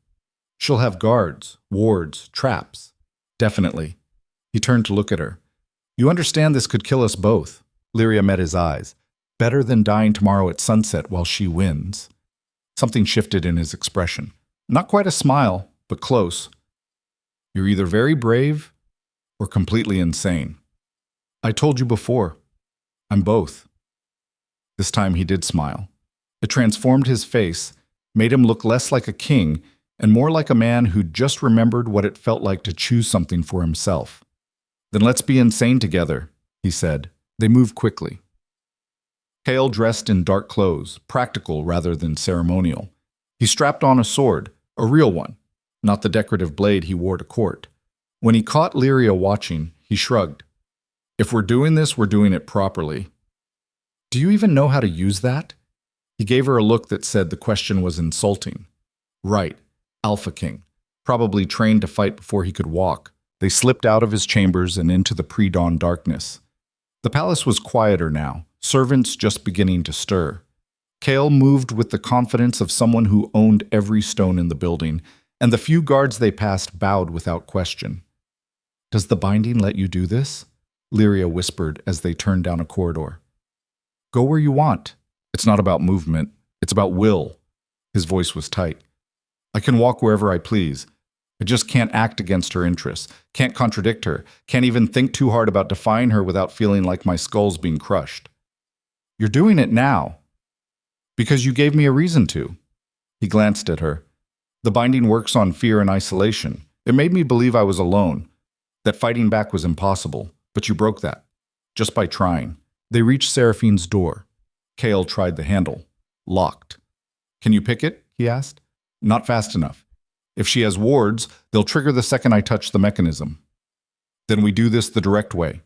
She'll have guards, wards, traps." "Definitely." He turned to look at her. "You understand this could kill us both." Lyria met his eyes. "Better than dying tomorrow at sunset while she wins." Something shifted in his expression. Not quite a smile, but close. "You're either very brave or completely insane." "I told you before. I'm both." This time he did smile. It transformed his face, made him look less like a king and more like a man who'd just remembered what it felt like to choose something for himself. "Then let's be insane together," he said. They moved quickly. Kale dressed in dark clothes, practical rather than ceremonial. He strapped on a sword, a real one, not the decorative blade he wore to court. When he caught Lyria watching, he shrugged. "If we're doing this, we're doing it properly." "Do you even know how to use that?" He gave her a look that said the question was insulting. "Right. Alpha King. Probably trained to fight before he could walk." They slipped out of his chambers and into the pre-dawn darkness. The palace was quieter now, servants just beginning to stir. Kale moved with the confidence of someone who owned every stone in the building, and the few guards they passed bowed without question. "Does the binding let you do this?" Lyria whispered as they turned down a corridor. "Go where you want. It's not about movement, it's about will." His voice was tight. "I can walk wherever I please. I just can't act against her interests, can't contradict her, can't even think too hard about defying her without feeling like my skull's being crushed." "You're doing it now." "Because you gave me a reason to." He glanced at her. "The binding works on fear and isolation. It made me believe I was alone, that fighting back was impossible, but you broke that, just by trying." They reached Seraphine's door. Kale tried the handle. Locked. "Can you pick it?" he asked. "Not fast enough. If she has wards, they'll trigger the second I touch the mechanism." "Then we do this the direct way."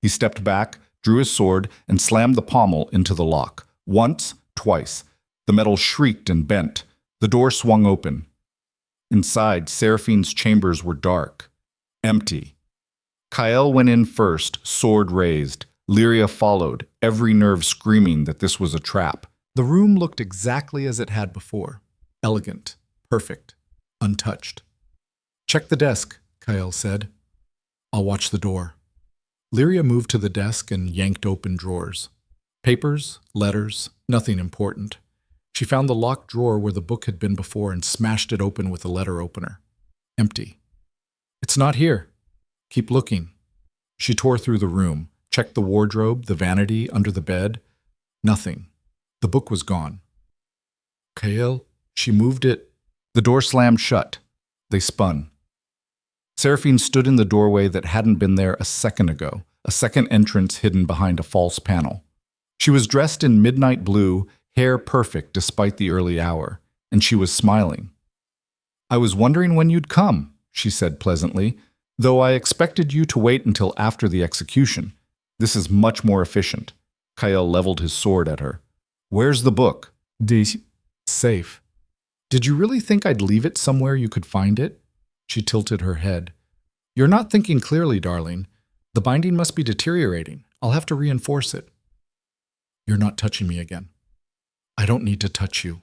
He stepped back, drew his sword, and slammed the pommel into the lock. Once, twice. The metal shrieked and bent. The door swung open. Inside, Seraphine's chambers were dark. Empty. Kyle went in first, sword raised. Lyria followed, every nerve screaming that this was a trap. The room looked exactly as it had before. Elegant, perfect, untouched. "Check the desk," Kyle said. "I'll watch the door." Lyria moved to the desk and yanked open drawers. Papers, letters, nothing important. She found the locked drawer where the book had been before and smashed it open with a letter opener. Empty. "It's not here." "Keep looking." She tore through the room, checked the wardrobe, the vanity, under the bed. Nothing. The book was gone. "Kyle," she moved it. The door slammed shut. They spun. Seraphine stood in the doorway that hadn't been there a second ago, a second entrance hidden behind a false panel. She was dressed in midnight blue, hair perfect despite the early hour, and she was smiling. "I was wondering when you'd come," she said pleasantly, "though I expected you to wait until after the execution. This is much more efficient." Kyle leveled his sword at her. "Where's the book?" Safe." "Did you really think I'd leave it somewhere you could find it?" She tilted her head. "You're not thinking clearly, darling. The binding must be deteriorating. I'll have to reinforce it." "You're not touching me again." "I don't need to touch you."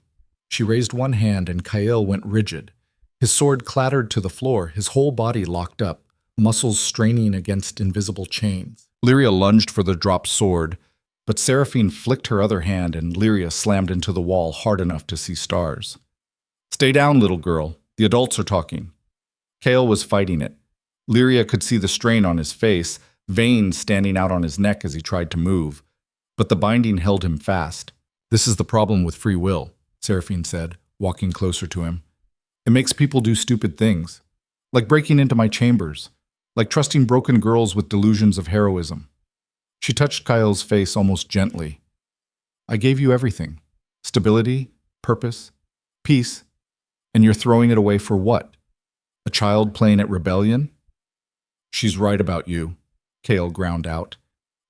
She raised one hand and Kyle went rigid. His sword clattered to the floor, his whole body locked up, muscles straining against invisible chains. Lyria lunged for the dropped sword, but Seraphine flicked her other hand and Lyria slammed into the wall hard enough to see stars. "Stay down, little girl. The adults are talking." Kale was fighting it. Lyria could see the strain on his face, veins standing out on his neck as he tried to move. But the binding held him fast. "This is the problem with free will," Seraphine said, walking closer to him. "It makes people do stupid things. Like breaking into my chambers. Like trusting broken girls with delusions of heroism." She touched Kyle's face almost gently. "I gave you everything. Stability, purpose, peace. And you're throwing it away for what? A child playing at rebellion?" "She's right about you," Kale ground out.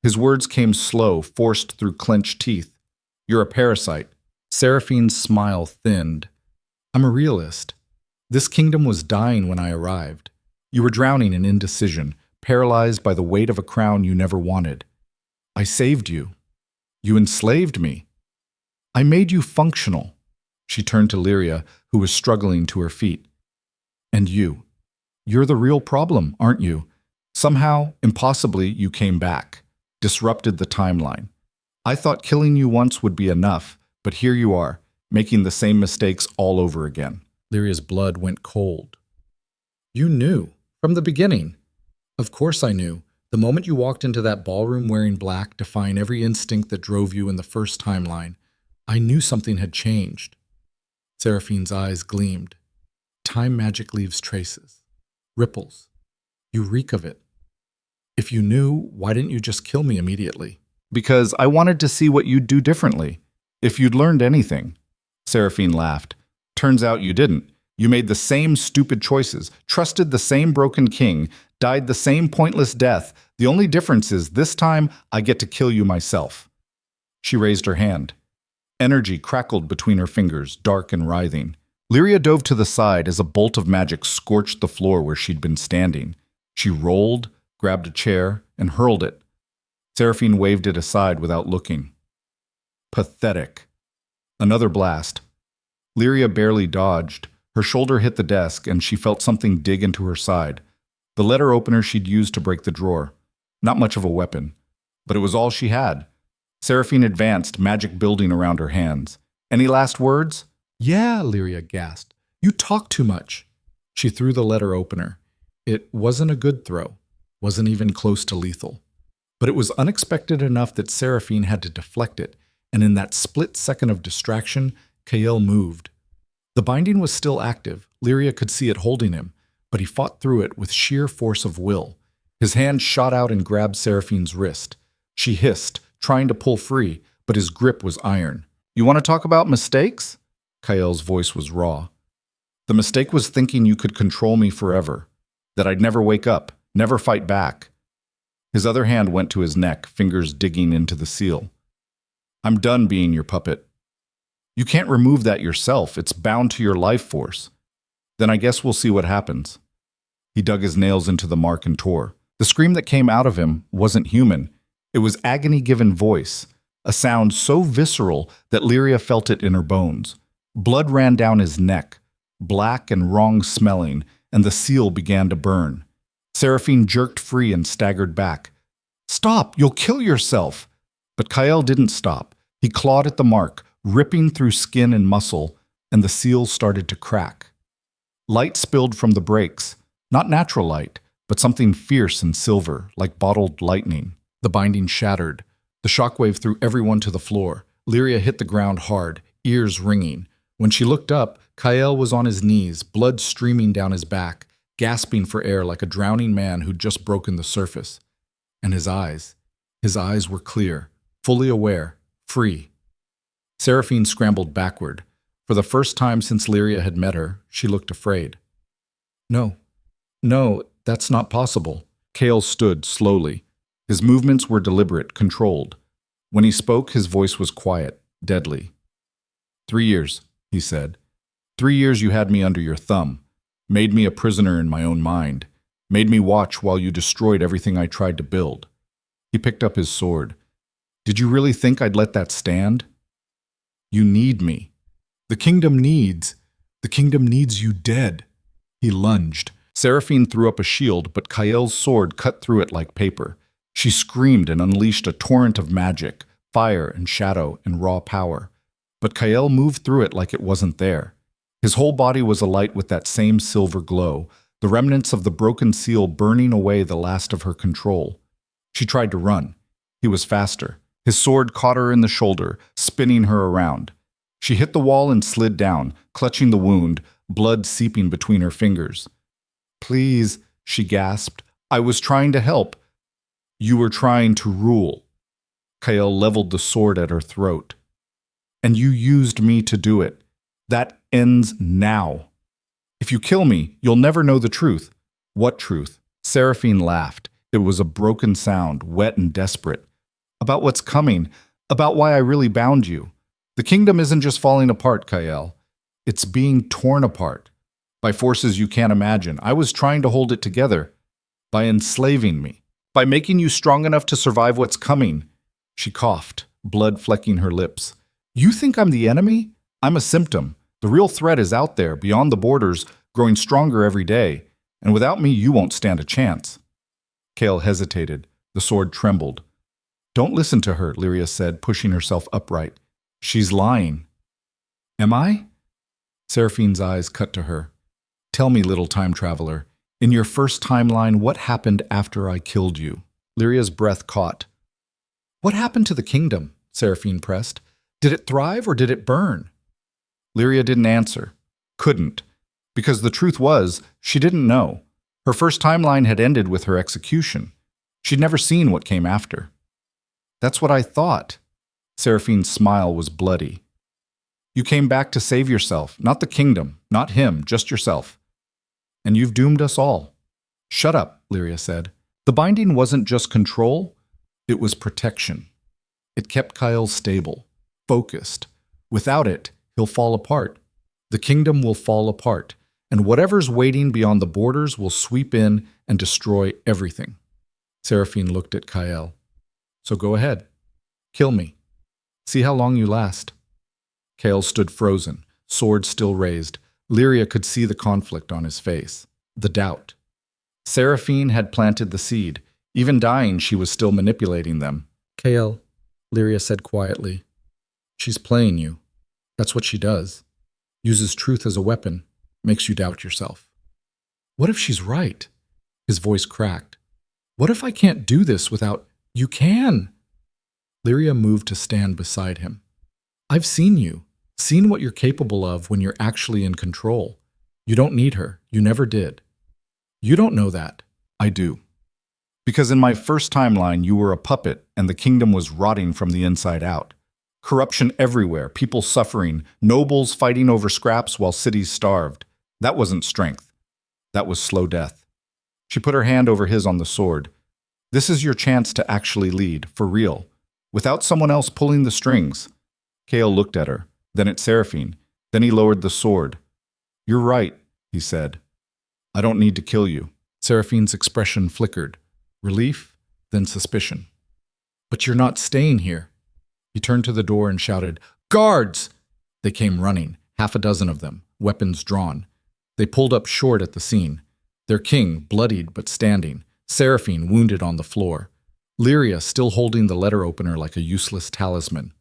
His words came slow, forced through clenched teeth. "You're a parasite. Seraphine's smile thinned. I'm a realist. This kingdom was dying when I arrived. You were drowning in indecision, paralyzed by the weight of a crown you never wanted. I saved you. You enslaved me. I made you functional. She turned to Lyria, who was struggling to her feet. And you're the real problem, aren't you? Somehow, impossibly, you came back, disrupted the timeline. I thought killing you once would be enough, but here you are, making the same mistakes all over again. Lyria's blood went cold. You knew, from the beginning. Of course I knew. The moment you walked into that ballroom wearing black, defying every instinct that drove you in the first timeline, I knew something had changed. Seraphine's eyes gleamed. Time magic leaves traces. Ripples. You reek of it. If you knew, why didn't you just kill me immediately? Because I wanted to see what you'd do differently. If you'd learned anything. Seraphine laughed. Turns out you didn't. You made the same stupid choices, trusted the same broken king, died the same pointless death. The only difference is this time I get to kill you myself. She raised her hand. Energy crackled between her fingers, dark and writhing. Lyria dove to the side as a bolt of magic scorched the floor where she'd been standing. She rolled, grabbed a chair, and hurled it. Seraphine waved it aside without looking. Pathetic. Another blast. Lyria barely dodged. Her shoulder hit the desk, and she felt something dig into her side. The letter opener she'd used to break the drawer. Not much of a weapon, but it was all she had. Seraphine advanced, magic building around her hands. Any last words? Yeah, Lyria gasped. You talk too much. She threw the letter opener. It wasn't a good throw. Wasn't even close to lethal. But it was unexpected enough that Seraphine had to deflect it, and in that split second of distraction, Kael moved. The binding was still active. Lyria could see it holding him, but he fought through it with sheer force of will. His hand shot out and grabbed Seraphine's wrist. She hissed, trying to pull free, but his grip was iron. You want to talk about mistakes? Kael's voice was raw. The mistake was thinking you could control me forever, that I'd never wake up, never fight back. His other hand went to his neck, fingers digging into the seal. I'm done being your puppet. You can't remove that yourself. It's bound to your life force. Then I guess we'll see what happens. He dug his nails into the mark and tore. The scream that came out of him wasn't human. It was agony-given voice, a sound so visceral that Lyria felt it in her bones. Blood ran down his neck, black and wrong-smelling, and the seal began to burn. Seraphine jerked free and staggered back. Stop! You'll kill yourself! But Kael didn't stop. He clawed at the mark, ripping through skin and muscle, and the seal started to crack. Light spilled from the breaks, not natural light, but something fierce and silver, like bottled lightning. The binding shattered. The shockwave threw everyone to the floor. Lyria hit the ground hard, ears ringing. When she looked up, Kael was on his knees, blood streaming down his back, gasping for air like a drowning man who'd just broken the surface. And his eyes were clear, fully aware, free. Seraphine scrambled backward. For the first time since Lyria had met her, she looked afraid. No, that's not possible. Kael stood slowly. His movements were deliberate, controlled. When he spoke, his voice was quiet, deadly. 3 years, he said. 3 years you had me under your thumb, made me a prisoner in my own mind, made me watch while you destroyed everything I tried to build. He picked up his sword. Did you really think I'd let that stand? You need me. The kingdom needs you dead. He lunged. Seraphine threw up a shield, but Kael's sword cut through it like paper. She screamed and unleashed a torrent of magic, fire and shadow and raw power. But Kael moved through it like it wasn't there. His whole body was alight with that same silver glow, the remnants of the broken seal burning away the last of her control. She tried to run. He was faster. His sword caught her in the shoulder, spinning her around. She hit the wall and slid down, clutching the wound, blood seeping between her fingers. Please, she gasped. I was trying to help. You were trying to rule. Kael leveled the sword at her throat. And you used me to do it. That ends now. If you kill me, you'll never know the truth. What truth? Seraphine laughed. It was a broken sound, wet and desperate. About what's coming, about why I really bound you. The kingdom isn't just falling apart, Kael. It's being torn apart by forces you can't imagine. I was trying to hold it together by enslaving me, by making you strong enough to survive what's coming. She coughed, blood flecking her lips. You think I'm the enemy? I'm a symptom. The real threat is out there, beyond the borders, growing stronger every day. And without me, you won't stand a chance. Kael hesitated. The sword trembled. Don't listen to her, Lyria said, pushing herself upright. She's lying. Am I? Seraphine's eyes cut to her. Tell me, little time traveler, in your first timeline, what happened after I killed you? Lyria's breath caught. What happened to the kingdom? Seraphine pressed. Did it thrive or did it burn? Lyria didn't answer. Couldn't. Because the truth was, she didn't know. Her first timeline had ended with her execution. She'd never seen what came after. That's what I thought. Seraphine's smile was bloody. You came back to save yourself, not the kingdom, not him, just yourself. And you've doomed us all. Shut up, Lyria said. The binding wasn't just control, it was protection. It kept Kyle stable, focused. Without it, he'll fall apart. The kingdom will fall apart, and whatever's waiting beyond the borders will sweep in and destroy everything. Seraphine looked at Kyle. So go ahead. Kill me. See how long you last. Kale stood frozen, sword still raised. Lyria could see the conflict on his face, the doubt. Seraphine had planted the seed. Even dying, she was still manipulating them. Kale, Lyria said quietly. She's playing you. That's what she does. Uses truth as a weapon. Makes you doubt yourself. What if she's right? His voice cracked. What if I can't do this without... You can! Lyria moved to stand beside him. I've seen you. Seen what you're capable of when you're actually in control. You don't need her. You never did. You don't know that. I do. Because in my first timeline, you were a puppet and the kingdom was rotting from the inside out. Corruption everywhere, people suffering, nobles fighting over scraps while cities starved. That wasn't strength. That was slow death. She put her hand over his on the sword. This is your chance to actually lead, for real, without someone else pulling the strings. Kale looked at her, then at Seraphine. Then he lowered the sword. You're right, he said. I don't need to kill you. Seraphine's expression flickered. Relief, then suspicion. But you're not staying here. He turned to the door and shouted, Guards! They came running, 6 of them, weapons drawn. They pulled up short at the scene. Their king, bloodied but standing. Seraphine wounded on the floor. Lyria still holding the letter opener like a useless talisman.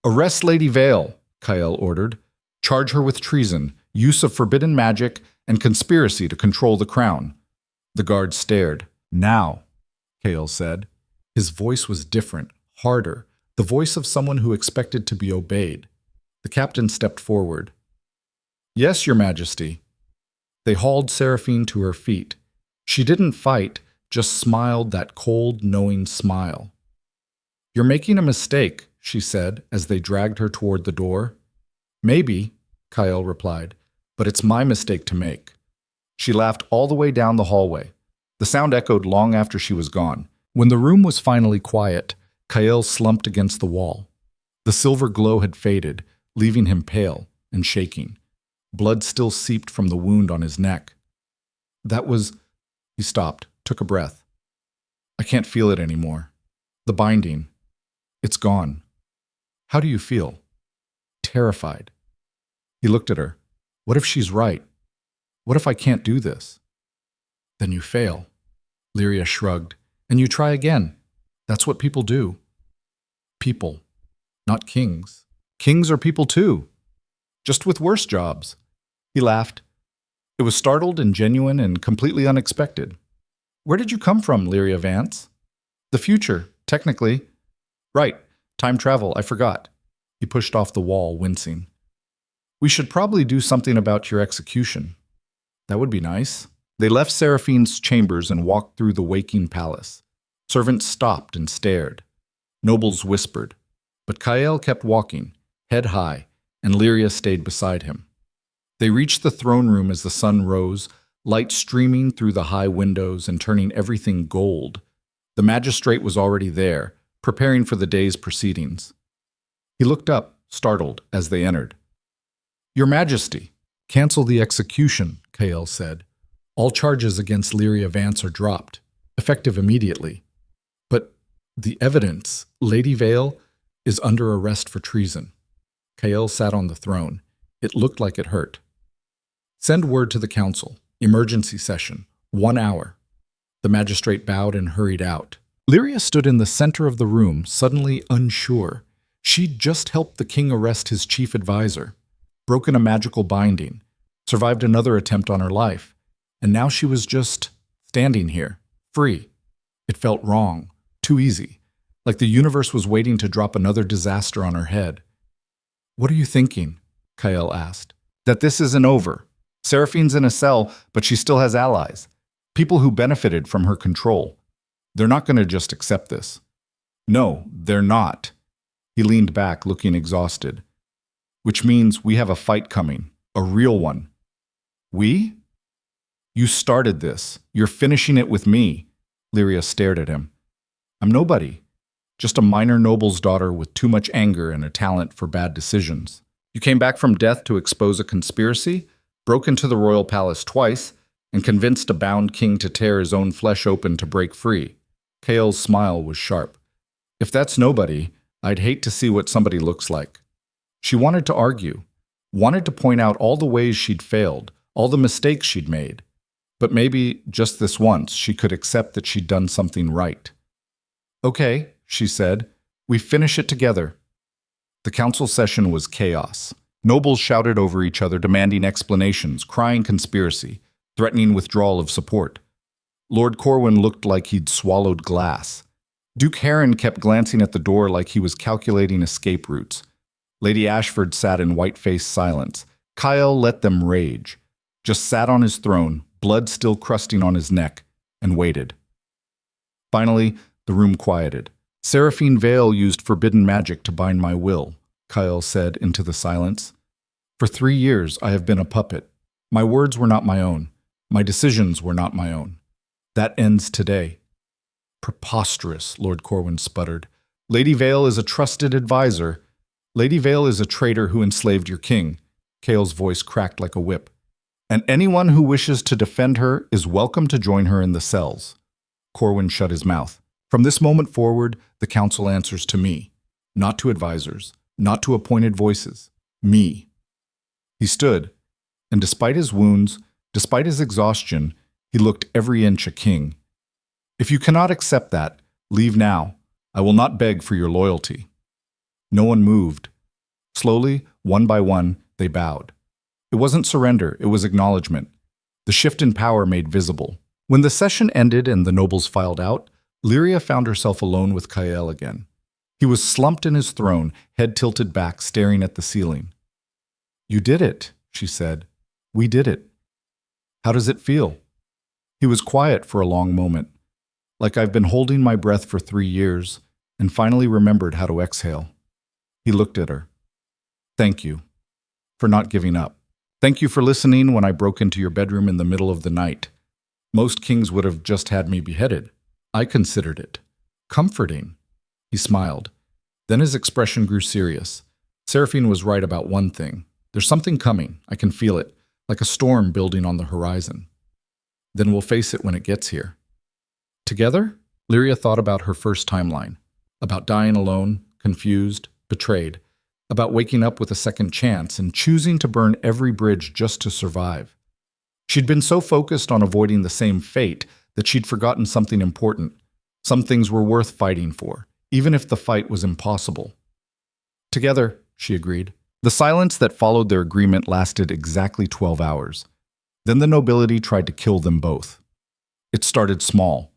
Arrest Lady Vale, Kyle ordered. Charge her with treason, use of forbidden magic, and conspiracy to control the crown. The guards stared. Now, Kale said. His voice was different, harder, the voice of someone who expected to be obeyed. The captain stepped forward. Yes, Your Majesty. They hauled Seraphine to her feet. She didn't fight, just smiled that cold, knowing smile. You're making a mistake, she said as they dragged her toward the door. Maybe, Kyle replied, but it's my mistake to make. She laughed all the way down the hallway. The sound echoed long after she was gone. When the room was finally quiet, Kyle slumped against the wall. The silver glow had faded, leaving him pale and shaking. Blood still seeped from the wound on his neck. That was... He stopped, took a breath. I can't feel it anymore. The binding. It's gone. How do you feel? Terrified. He looked at her. What if she's right? What if I can't do this? Then you fail. Lyria shrugged. And you try again. That's what people do. People, not kings. Kings are people too. Just with worse jobs. He laughed. It was startled and genuine and completely unexpected. Where did you come from, Lyria Vance? The future, technically. Right, time travel, I forgot. He pushed off the wall, wincing. We should probably do something about your execution. That would be nice. They left Seraphine's chambers and walked through the waking palace. Servants stopped and stared. Nobles whispered. But Kyle kept walking, head high, and Lyria stayed beside him. They reached the throne room as the sun rose, light streaming through the high windows and turning everything gold. The magistrate was already there, preparing for the day's proceedings. He looked up, startled, as they entered. Your Majesty, cancel the execution, Kael said. All charges against Lyria Vance are dropped, effective immediately. But the evidence, Lady Vale, is under arrest for treason. Kael sat on the throne. It looked like it hurt. Send word to the council. Emergency session. 1 hour. The magistrate bowed and hurried out. Lyria stood in the center of the room, suddenly unsure. She'd just helped the king arrest his chief advisor, broken a magical binding, survived another attempt on her life, and now she was just standing here, free. It felt wrong, too easy, like the universe was waiting to drop another disaster on her head. What are you thinking? Kael asked. That this isn't over. Seraphine's in a cell, but she still has allies. People who benefited from her control. They're not going to just accept this. No, they're not. He leaned back, looking exhausted. Which means we have a fight coming. A real one. We? You started this. You're finishing it with me. Lyria stared at him. I'm nobody. Just a minor noble's daughter with too much anger and a talent for bad decisions. You came back from death to expose a conspiracy, broke into the royal palace twice, and convinced a bound king to tear his own flesh open to break free. Kael's smile was sharp. If that's nobody, I'd hate to see what somebody looks like. She wanted to argue, wanted to point out all the ways she'd failed, all the mistakes she'd made. But maybe, just this once, she could accept that she'd done something right. Okay, she said, we finish it together. The council session was chaos. Nobles shouted over each other, demanding explanations, crying conspiracy, threatening withdrawal of support. Lord Corwin looked like he'd swallowed glass. Duke Heron kept glancing at the door like he was calculating escape routes. Lady Ashford sat in white-faced silence. Kael let them rage, just sat on his throne, blood still crusting on his neck, and waited. Finally, the room quieted. Seraphine Vale used forbidden magic to bind my will, Kael said into the silence. For 3 years, I have been a puppet. My words were not my own. My decisions were not my own. That ends today. Preposterous, Lord Corwin sputtered. Lady Vale is a trusted advisor. Lady Vale is a traitor who enslaved your king. Kael's voice cracked like a whip. And anyone who wishes to defend her is welcome to join her in the cells. Corwin shut his mouth. From this moment forward, the council answers to me, not to advisors, not to appointed voices. Me. He stood, and despite his wounds, despite his exhaustion, he looked every inch a king. If you cannot accept that, leave now. I will not beg for your loyalty. No one moved. Slowly, one by one, they bowed. It wasn't surrender, it was acknowledgement. The shift in power made visible. When the session ended and the nobles filed out, Lyria found herself alone with Kael again. He was slumped in his throne, head tilted back, staring at the ceiling. You did it, she said. We did it. How does it feel? He was quiet for a long moment, like I've been holding my breath for 3 years, and finally remembered how to exhale. He looked at her. Thank you for not giving up. Thank you for listening when I broke into your bedroom in the middle of the night. Most kings would have just had me beheaded. I considered it comforting. He smiled. Then his expression grew serious. Seraphine was right about one thing. There's something coming. I can feel it, like a storm building on the horizon. Then we'll face it when it gets here. Together, Lyria thought about her first timeline, about dying alone, confused, betrayed, about waking up with a second chance and choosing to burn every bridge just to survive. She'd been so focused on avoiding the same fate that she'd forgotten something important. Some things were worth fighting for, even if the fight was impossible. Together, she agreed. The silence that followed their agreement lasted exactly 12 hours. Then the nobility tried to kill them both. It started small.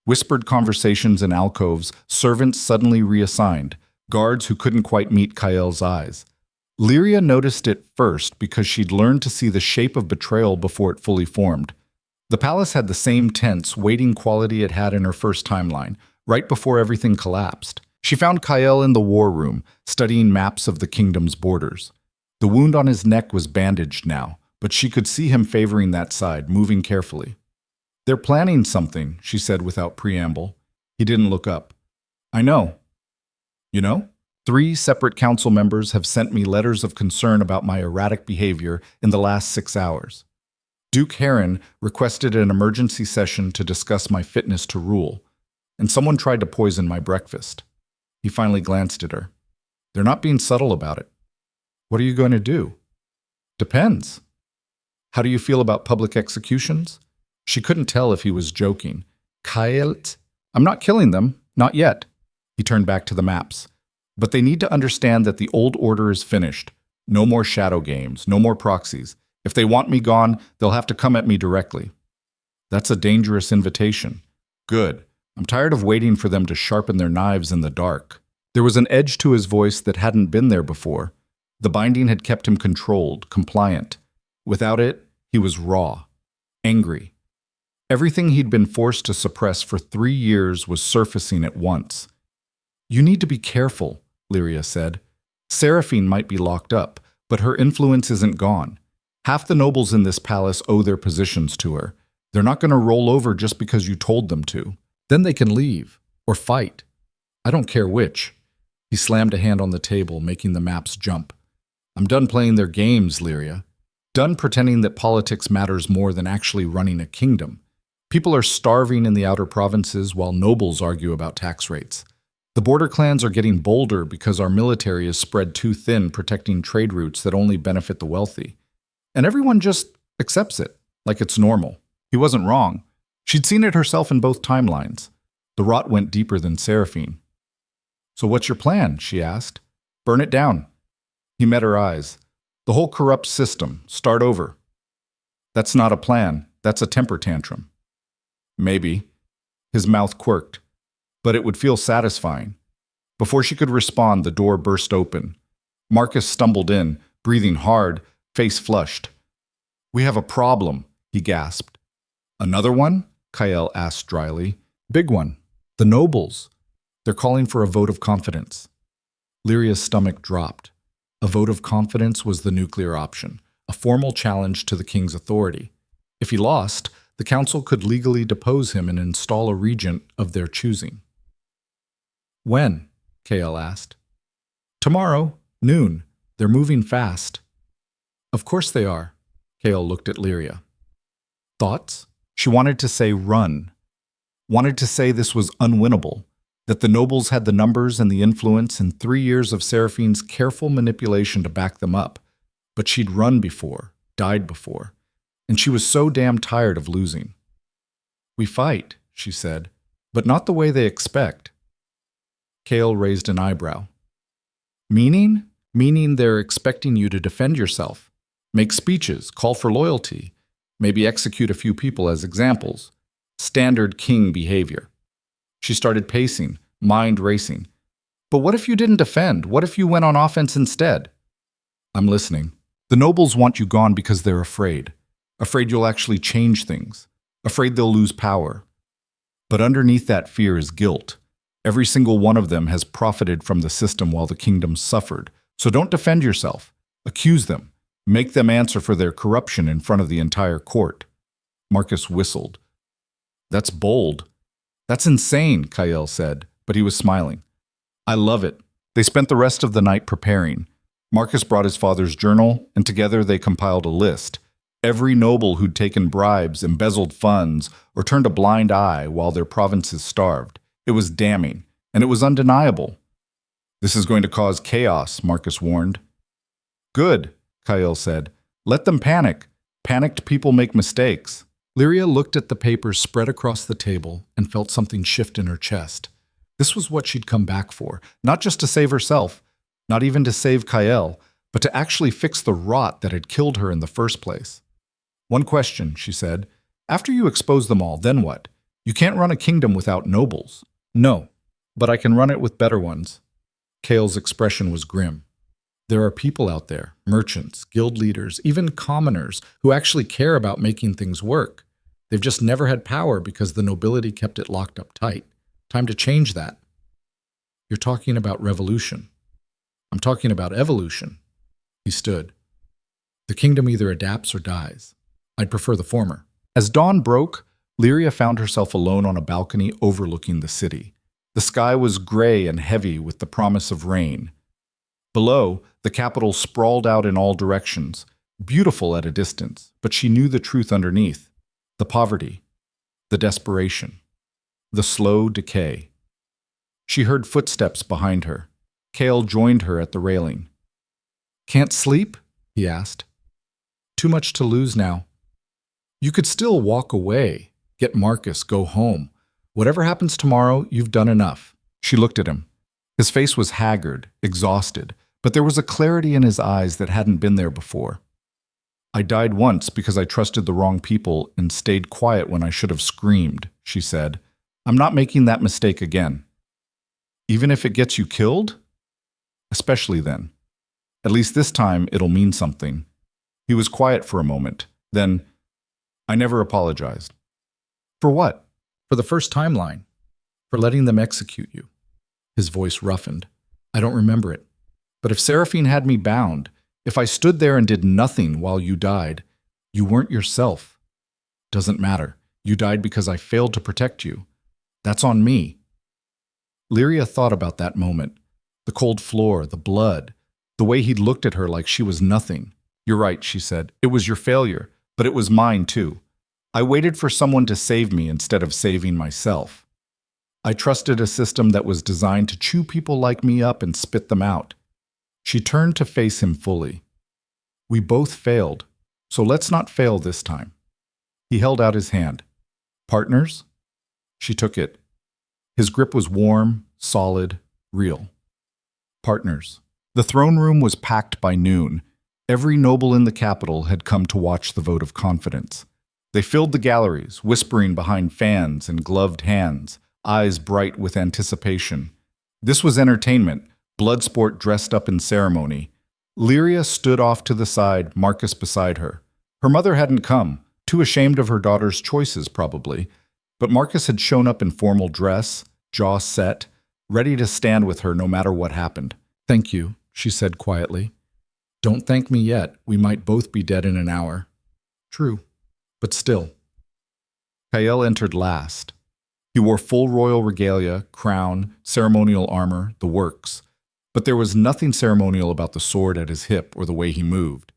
Whispered conversations in alcoves, servants suddenly reassigned, guards who couldn't quite meet Kael's eyes. Lyria noticed it first because she'd learned to see the shape of betrayal before it fully formed. The palace had the same tense, waiting quality it had in her first timeline, right before everything collapsed. She found Kael in the war room, studying maps of the kingdom's borders. The wound on his neck was bandaged now, but she could see him favoring that side, moving carefully. They're planning something, she said without preamble. He didn't look up. I know. You know? 3 separate council members have sent me letters of concern about my erratic behavior in the last 6 hours. Duke Heron requested an emergency session to discuss my fitness to rule, and someone tried to poison my breakfast. He finally glanced at her. They're not being subtle about it. What are you going to do? Depends. How do you feel about public executions? She couldn't tell if he was joking. Kailt? I'm not killing them, not yet. He turned back to the maps. But they need to understand that the old order is finished. No more shadow games, no more proxies. If they want me gone, they'll have to come at me directly. That's a dangerous invitation. Good. I'm tired of waiting for them to sharpen their knives in the dark. There was an edge to his voice that hadn't been there before. The binding had kept him controlled, compliant. Without it, he was raw, angry. Everything he'd been forced to suppress for 3 years was surfacing at once. You need to be careful, Lyria said. Seraphine might be locked up, but her influence isn't gone. Half the nobles in this palace owe their positions to her. They're not going to roll over just because you told them to. Then they can leave, or fight. I don't care which. He slammed a hand on the table, making the maps jump. I'm done playing their games, Lyria. Done pretending that politics matters more than actually running a kingdom. People are starving in the outer provinces while nobles argue about tax rates. The border clans are getting bolder because our military is spread too thin, protecting trade routes that only benefit the wealthy. And everyone just accepts it, like it's normal. He wasn't wrong. She'd seen it herself in both timelines. The rot went deeper than Seraphine. So what's your plan? She asked. Burn it down. He met her eyes. The whole corrupt system. Start over. That's not a plan. That's a temper tantrum. Maybe. His mouth quirked. But it would feel satisfying. Before she could respond, the door burst open. Marcus stumbled in, breathing hard, face flushed. We have a problem, he gasped. Another one? Kael asked dryly. Big one. The nobles. They're calling for a vote of confidence. Lyria's stomach dropped. A vote of confidence was the nuclear option, a formal challenge to the king's authority. If he lost, the council could legally depose him and install a regent of their choosing. When? Kael asked. Tomorrow, noon. They're moving fast. Of course they are. Kael looked at Lyria. Thoughts? She wanted to say run. Wanted to say this was unwinnable, that the nobles had the numbers and the influence and 3 years of Seraphine's careful manipulation to back them up. But she'd run before, died before, and she was so damn tired of losing. We fight, she said, but not the way they expect. Kael raised an eyebrow. Meaning? Meaning they're expecting you to defend yourself, make speeches, call for loyalty, maybe execute a few people as examples. Standard king behavior. She started pacing, mind racing. But what if you didn't defend? What if you went on offense instead? I'm listening. The nobles want you gone because they're afraid. Afraid you'll actually change things. Afraid they'll lose power. But underneath that fear is guilt. Every single one of them has profited from the system while the kingdom suffered. So don't defend yourself. Accuse them. Make them answer for their corruption in front of the entire court. Marcus whistled. That's bold. That's insane, Kael said, but he was smiling. I love it. They spent the rest of the night preparing. Marcus brought his father's journal, and together they compiled a list. Every noble who'd taken bribes, embezzled funds, or turned a blind eye while their provinces starved. It was damning, and it was undeniable. This is going to cause chaos, Marcus warned. Good, Kael said. Let them panic. Panicked people make mistakes. Lyria looked at the papers spread across the table and felt something shift in her chest. This was what she'd come back for, not just to save herself, not even to save Kael, but to actually fix the rot that had killed her in the first place. One question, she said. After you expose them all, then what? You can't run a kingdom without nobles. No, but I can run it with better ones. Kael's expression was grim. There are people out there, merchants, guild leaders, even commoners, who actually care about making things work. They've just never had power because the nobility kept it locked up tight. Time to change that. You're talking about revolution. I'm talking about evolution. He stood. The kingdom either adapts or dies. I'd prefer the former. As dawn broke, Lyria found herself alone on a balcony overlooking the city. The sky was gray and heavy with the promise of rain. Below, the capital sprawled out in all directions, beautiful at a distance, but she knew the truth underneath: the poverty, the desperation, the slow decay. She heard footsteps behind her. Cale joined her at the railing. "Can't sleep?" he asked. "Too much to lose now." "You could still walk away, get Marcus, go home. Whatever happens tomorrow, you've done enough." She looked at him. His face was haggard, exhausted, but there was a clarity in his eyes that hadn't been there before. "I died once because I trusted the wrong people and stayed quiet when I should have screamed," she said. "I'm not making that mistake again." "Even if it gets you killed?" "Especially then. At least this time it'll mean something." He was quiet for a moment. Then, "I never apologized." "For what?" "For the first timeline. For letting them execute you." His voice roughened. "I don't remember it. But if Seraphine had me bound, if I stood there and did nothing while you died, you weren't yourself. Doesn't matter. You died because I failed to protect you. That's on me." Lyria thought about that moment. The cold floor, the blood, the way he'd looked at her like she was nothing. "You're right," she said. "It was your failure, but it was mine too. I waited for someone to save me instead of saving myself. I trusted a system that was designed to chew people like me up and spit them out." She turned to face him fully. "We both failed, so let's not fail this time." He held out his hand. "Partners?" She took it. His grip was warm, solid, real. Partners. The throne room was packed by noon. Every noble in the capital had come to watch the vote of confidence. They filled the galleries, whispering behind fans and gloved hands, eyes bright with anticipation. This was entertainment, blood sport dressed up in ceremony. Lyria stood off to the side, Marcus beside her. Her mother hadn't come, too ashamed of her daughter's choices probably, but Marcus had shown up in formal dress, jaw set, ready to stand with her no matter what happened. "Thank you," she said quietly. "Don't thank me yet. We might both be dead in an hour." "True, but still." Kael entered last. He wore full royal regalia, crown, ceremonial armor, the works. But there was nothing ceremonial about the sword at his hip or the way he moved.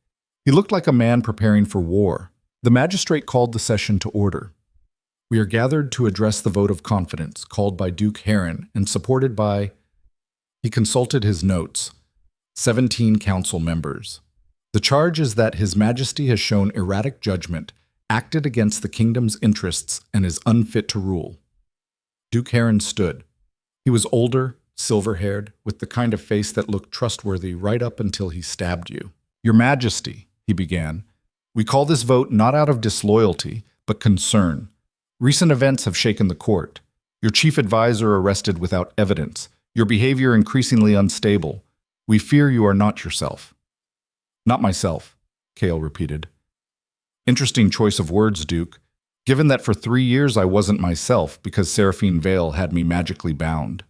He looked like a man preparing for war. The magistrate called the session to order. "We are gathered to address the vote of confidence, called by Duke Heron and supported by..." He consulted his notes. 17 council members. "The charge is that His Majesty has shown erratic judgment, acted against the kingdom's interests, and is unfit to rule." Duke Heron stood. He was older, silver-haired, with the kind of face that looked trustworthy right up until he stabbed you. "Your Majesty," he began, "we call this vote not out of disloyalty, but concern. Recent events have shaken the court. Your chief advisor arrested without evidence, your behavior increasingly unstable. We fear you are not yourself." "Not myself," Kael repeated. "Interesting choice of words, Duke, given that for 3 years I wasn't myself because Seraphine Vale had me magically bound."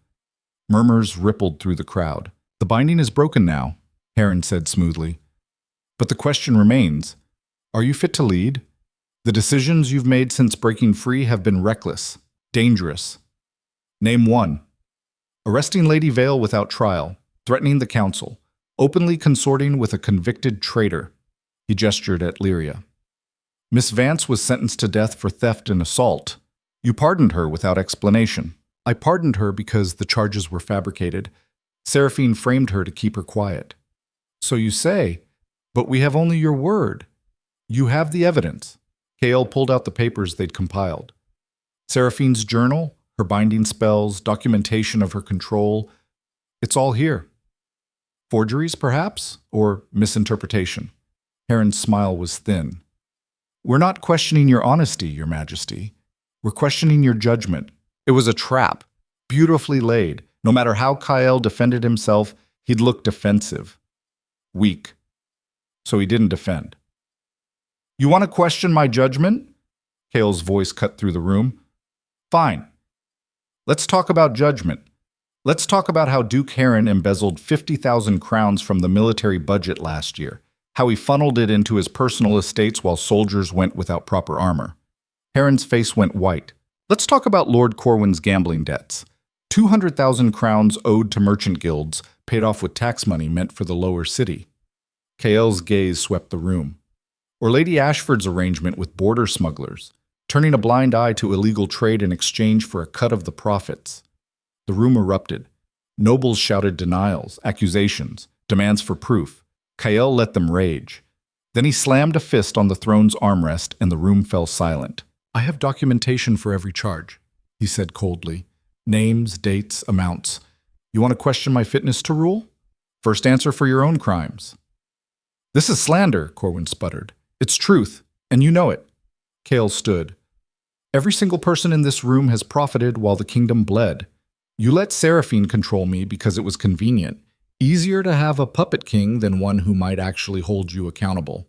Murmurs rippled through the crowd. "The binding is broken now," Heron said smoothly. "But the question remains, are you fit to lead? The decisions you've made since breaking free have been reckless, dangerous. Name one. Arresting Lady Vale without trial, threatening the council, openly consorting with a convicted traitor." He gestured at Lyria. "Miss Vance was sentenced to death for theft and assault. You pardoned her without explanation." "I pardoned her because the charges were fabricated. Seraphine framed her to keep her quiet." "So you say, but we have only your word." "You have the evidence." Kael pulled out the papers they'd compiled. Seraphine's journal, her binding spells, documentation of her control. It's all here. Forgeries, perhaps? Or misinterpretation? Heron's smile was thin. "We're not questioning your honesty, Your Majesty. We're questioning your judgment. It was a trap, beautifully laid. No matter how Kael defended himself, he'd look defensive. Weak. So he didn't defend." "You want to question my judgment?" Kael's voice cut through the room. "Fine. Let's talk about judgment. Let's talk about how Duke Heron embezzled 50,000 crowns from the military budget last year, how he funneled it into his personal estates while soldiers went without proper armor." Heron's face went white. "Let's talk about Lord Corwin's gambling debts. 200,000 crowns owed to merchant guilds, paid off with tax money meant for the lower city. Kael's gaze swept the room. Or Lady Ashford's arrangement with border smugglers, turning a blind eye to illegal trade in exchange for a cut of the profits. The room erupted. Nobles shouted denials, accusations, demands for proof. Kael let them rage. Then he slammed a fist on the throne's armrest and the room fell silent. "I have documentation for every charge," he said coldly. "Names, dates, amounts. You want to question my fitness to rule? First answer for your own crimes." "This is slander," Corwin sputtered. "It's truth, and you know it." Kael stood. "Every single person in this room has profited while the kingdom bled. You let Seraphine control me because it was convenient. Easier to have a puppet king than one who might actually hold you accountable.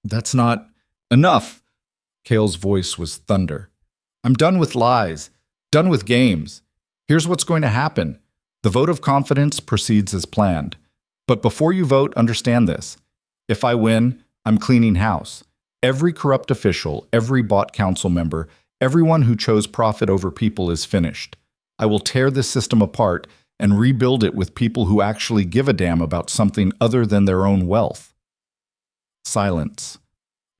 That's not enough." Kael's voice was thunder. "I'm done with lies, done with games. Here's what's going to happen. The vote of confidence proceeds as planned. But before you vote, understand this. If I win, I'm cleaning house. Every corrupt official, every bought council member, everyone who chose profit over people is finished. I will tear this system apart and rebuild it with people who actually give a damn about something other than their own wealth." Silence.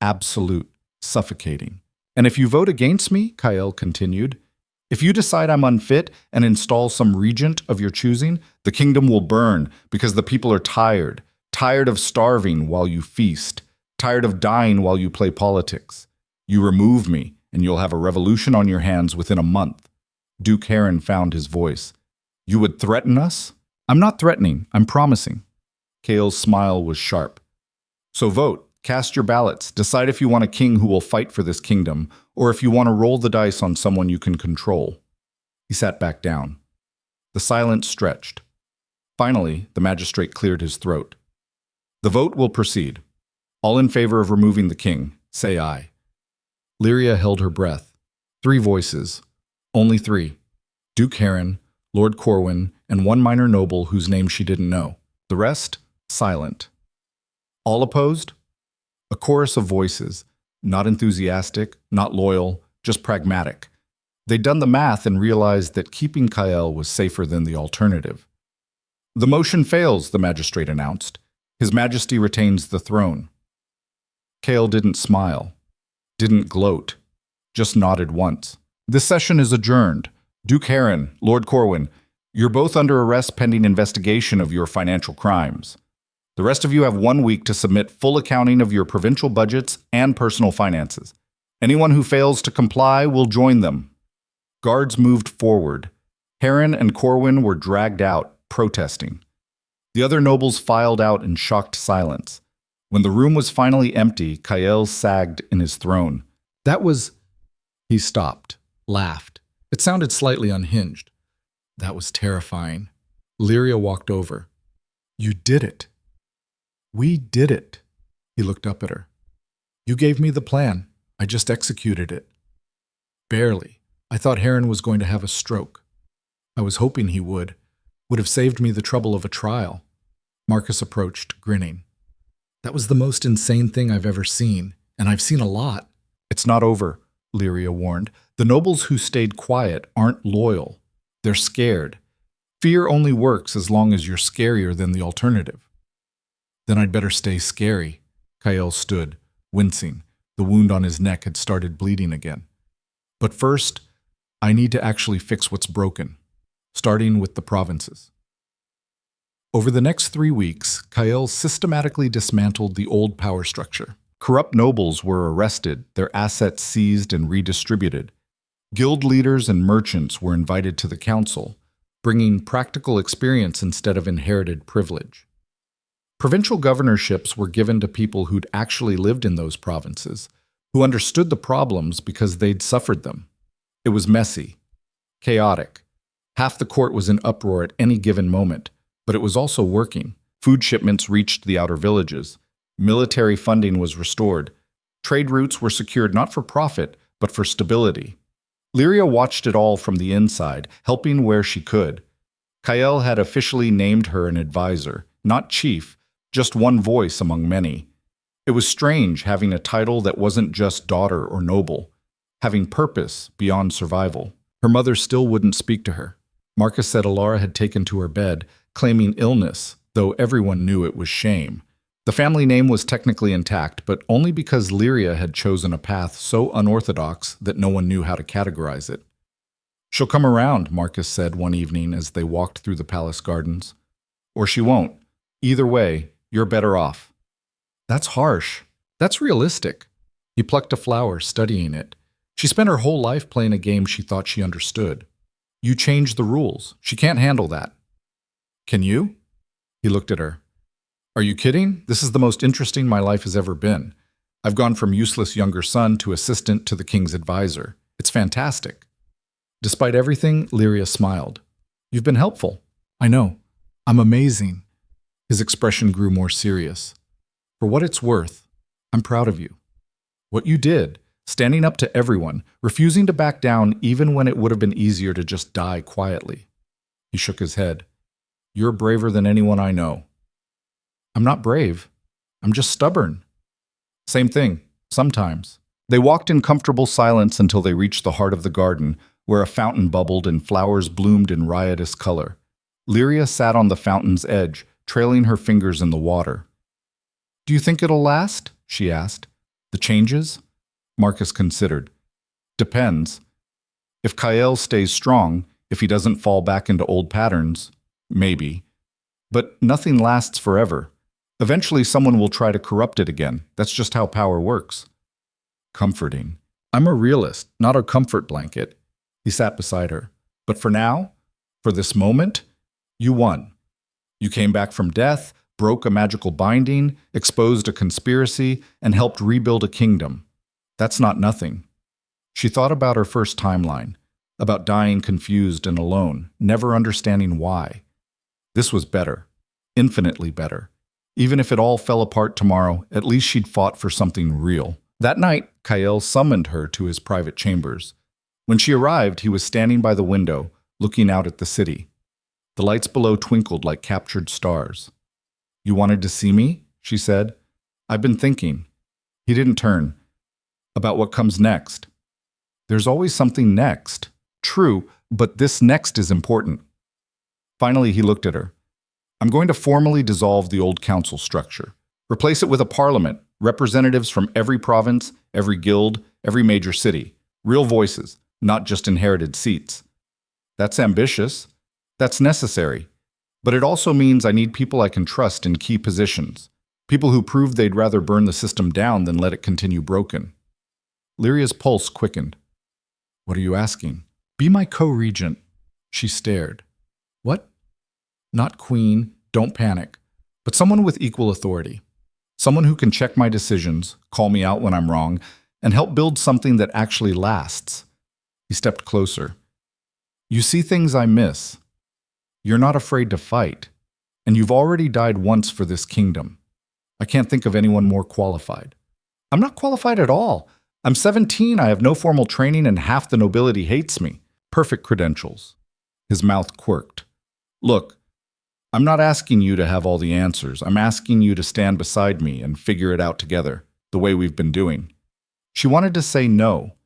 Absolute. Suffocating. "And if you vote against me," Kael continued, "if you decide I'm unfit and install some regent of your choosing, the kingdom will burn because the people are tired. Tired of starving while you feast. Tired of dying while you play politics. You remove me, and you'll have a revolution on your hands within a month." Duke Heron found his voice. "You would threaten us?" "I'm not threatening, I'm promising." Kael's smile was sharp. "So vote, cast your ballots, decide if you want a king who will fight for this kingdom, or if you want to roll the dice on someone you can control." He sat back down. The silence stretched. Finally, the magistrate cleared his throat. "The vote will proceed. All in favor of removing the king, say aye." Lyria held her breath. 3 voices. Only 3. Duke Heron, Lord Corwin, and one minor noble whose name she didn't know. The rest, silent. All opposed? A chorus of voices, not enthusiastic, not loyal, just pragmatic. They'd done the math and realized that keeping Kael was safer than the alternative. "The motion fails," the magistrate announced. "His Majesty retains the throne." Kael didn't smile, didn't gloat, just nodded once. "This session is adjourned. Duke Heron, Lord Corwin, you're both under arrest pending investigation of your financial crimes. The rest of you have 1 week to submit full accounting of your provincial budgets and personal finances. Anyone who fails to comply will join them." Guards moved forward. Heron and Corwin were dragged out, protesting. The other nobles filed out in shocked silence. When the room was finally empty, Kael sagged in his throne. "That was—" He stopped, laughed. It sounded slightly unhinged. "That was terrifying." Lyria walked over. "You did it." "We did it." He looked up at her. "You gave me the plan. I just executed it." "Barely. I thought Heron was going to have a stroke. I was hoping he would have saved me the trouble of a trial." Marcus approached, grinning. "That was the most insane thing I've ever seen, and I've seen a lot." "It's not over," Lyria warned. "The nobles who stayed quiet aren't loyal. They're scared. Fear only works as long as you're scarier than the alternative." "Then I'd better stay scary." Kael stood, wincing. The wound on his neck had started bleeding again. "But first, I need to actually fix what's broken, starting with the provinces." Over the next 3 weeks, Kael systematically dismantled the old power structure. Corrupt nobles were arrested, their assets seized and redistributed. Guild leaders and merchants were invited to the council, bringing practical experience instead of inherited privilege. Provincial governorships were given to people who'd actually lived in those provinces, who understood the problems because they'd suffered them. It was messy, chaotic. Half the court was in uproar at any given moment, but it was also working. Food shipments reached the outer villages. Military funding was restored. Trade routes were secured not for profit, but for stability. Lyria watched it all from the inside, helping where she could. Kael had officially named her an advisor, not chief, just one voice among many. It was strange having a title that wasn't just daughter or noble, having purpose beyond survival. Her mother still wouldn't speak to her. Marcus said Alara had taken to her bed, claiming illness, though everyone knew it was shame. The family name was technically intact, but only because Lyria had chosen a path so unorthodox that no one knew how to categorize it. "She'll come around," Marcus said one evening as they walked through the palace gardens. "Or she won't. Either way, you're better off." "That's harsh. That's realistic." He plucked a flower, studying it. "She spent her whole life playing a game she thought she understood. You changed the rules. She can't handle that." "Can you?" He looked at her. "Are you kidding? This is the most interesting my life has ever been. I've gone from useless younger son to assistant to the king's advisor. It's fantastic." Despite everything, Lyria smiled. "You've been helpful." "I know. I'm amazing." His expression grew more serious. "For what it's worth, I'm proud of you. What you did, standing up to everyone, refusing to back down even when it would have been easier to just die quietly." He shook his head. "You're braver than anyone I know." "I'm not brave. I'm just stubborn." "Same thing, sometimes." They walked in comfortable silence until they reached the heart of the garden, where a fountain bubbled and flowers bloomed in riotous color. Lyria sat on the fountain's edge, trailing her fingers in the water. "Do you think it'll last?" she asked. "The changes?" Marcus considered. "Depends. If Kael stays strong, if he doesn't fall back into old patterns, maybe. But nothing lasts forever. Eventually someone will try to corrupt it again. That's just how power works." Comforting. "I'm a realist, not a comfort blanket." He sat beside her. "But for now, for this moment, you won. You came back from death, broke a magical binding, exposed a conspiracy, and helped rebuild a kingdom. That's not nothing." She thought about her first timeline, about dying confused and alone, never understanding why. This was better, infinitely better. Even if it all fell apart tomorrow, at least she'd fought for something real. That night, Kael summoned her to his private chambers. When she arrived, he was standing by the window, looking out at the city. The lights below twinkled like captured stars. "You wanted to see me?" she said. "I've been thinking." He didn't turn. "About what comes next." "There's always something next." "True, but this next is important." Finally, he looked at her. "I'm going to formally dissolve the old council structure. Replace it with a parliament, representatives from every province, every guild, every major city. Real voices, not just inherited seats." "That's ambitious. That's necessary. But it also means I need people I can trust in key positions. People who prove they'd rather burn the system down than let it continue broken." Lyria's pulse quickened. "What are you asking?" "Be my co-regent." She stared. "What?" "Not queen, don't panic, but someone with equal authority. Someone who can check my decisions, call me out when I'm wrong, and help build something that actually lasts." He stepped closer. "You see things I miss. You're not afraid to fight, and you've already died once for this kingdom. I can't think of anyone more qualified." "I'm not qualified at all. I'm 17, I have no formal training, and half the nobility hates me." "Perfect credentials." His mouth quirked. "Look, I'm not asking you to have all the answers. I'm asking you to stand beside me and figure it out together, the way we've been doing." She wanted to say no,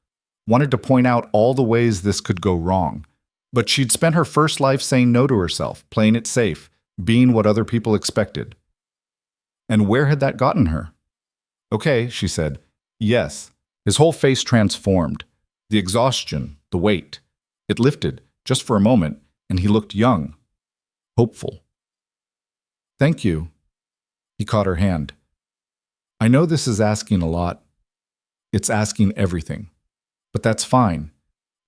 wanted to point out all the ways this could go wrong. But she'd spent her first life saying no to herself, playing it safe, being what other people expected. And where had that gotten her? "Okay," she said. "Yes." His whole face transformed. The exhaustion, the weight. It lifted, just for a moment, and he looked young, hopeful. "Thank you." He caught her hand. "I know this is asking a lot. It's asking everything. But that's fine.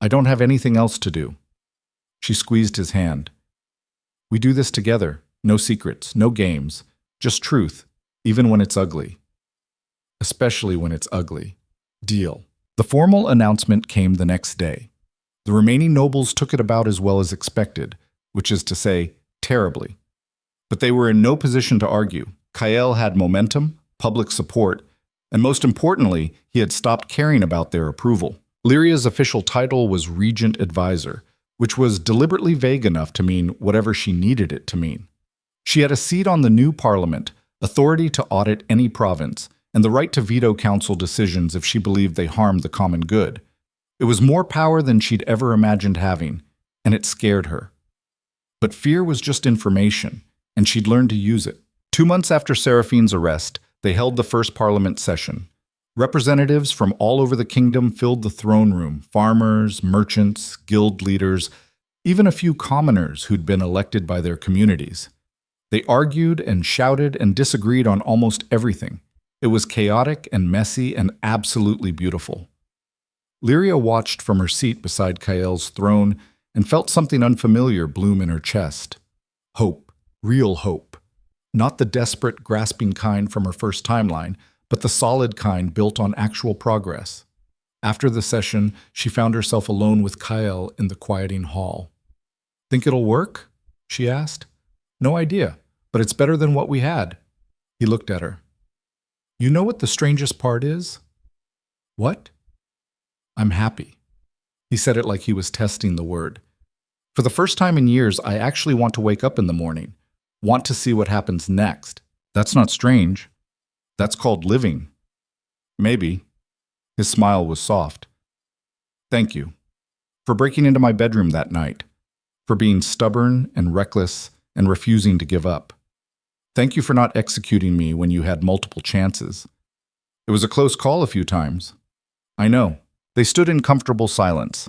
I don't have anything else to do." She squeezed his hand. "We do this together. No secrets, no games. Just truth, even when it's ugly. Especially when it's ugly. Deal." The formal announcement came the next day. The remaining nobles took it about as well as expected, which is to say, terribly. But they were in no position to argue. Kael had momentum, public support, and most importantly, he had stopped caring about their approval. Lyria's official title was Regent Advisor, which was deliberately vague enough to mean whatever she needed it to mean. She had a seat on the new parliament, authority to audit any province, and the right to veto council decisions if she believed they harmed the common good. It was more power than she'd ever imagined having, and it scared her. But fear was just information, and she'd learned to use it. 2 months after Seraphine's arrest, they held the first parliament session. Representatives from all over the kingdom filled the throne room: farmers, merchants, guild leaders, even a few commoners who'd been elected by their communities. They argued and shouted and disagreed on almost everything. It was chaotic and messy and absolutely beautiful. Lyria watched from her seat beside Kael's throne and felt something unfamiliar bloom in her chest. Hope, real hope. Not the desperate, grasping kind from her first timeline, but the solid kind built on actual progress. After the session, she found herself alone with Kael in the quieting hall. "Think it'll work?" she asked. "No idea, but it's better than what we had." He looked at her. "You know what the strangest part is?" "What?" "I'm happy." He said it like he was testing the word. "For the first time in years, I actually want to wake up in the morning, want to see what happens next. That's not strange. That's called living." "Maybe." His smile was soft. "Thank you for breaking into my bedroom that night, for being stubborn and reckless and refusing to give up. Thank you for not executing me when you had multiple chances. It was a close call a few times." "I know." They stood in comfortable silence.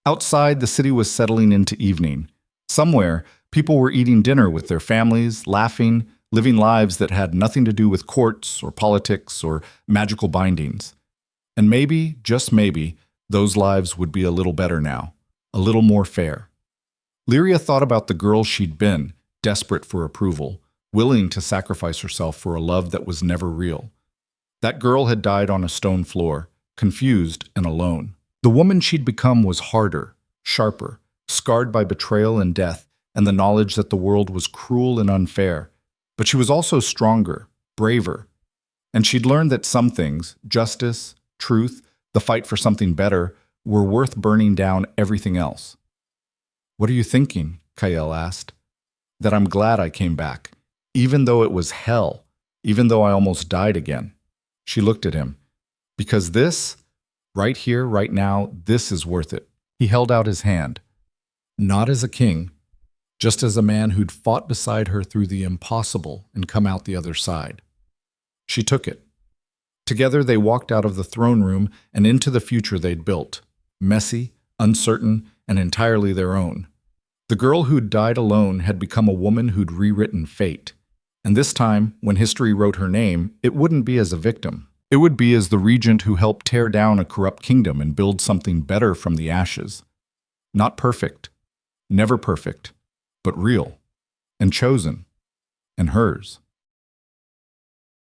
Outside, the city was settling into evening. Somewhere, people were eating dinner with their families, laughing, living lives that had nothing to do with courts or politics or magical bindings. And maybe, just maybe, those lives would be a little better now, a little more fair. Lyria thought about the girl she'd been, desperate for approval, willing to sacrifice herself for a love that was never real. That girl had died on a stone floor, confused and alone. The woman she'd become was harder, sharper, scarred by betrayal and death, and the knowledge that the world was cruel and unfair. But she was also stronger, braver. And she'd learned that some things, justice, truth, the fight for something better, were worth burning down everything else. "What are you thinking?" Kael asked. "That I'm glad I came back, even though it was hell, even though I almost died again." She looked at him. "Because this, right here, right now, this is worth it." He held out his hand. Not as a king, just as a man who'd fought beside her through the impossible and come out the other side. She took it. Together they walked out of the throne room and into the future they'd built, messy, uncertain, and entirely their own. The girl who'd died alone had become a woman who'd rewritten fate. And this time, when history wrote her name, it wouldn't be as a victim. It would be as the regent who helped tear down a corrupt kingdom and build something better from the ashes. Not perfect, never perfect, but real, and chosen, and hers.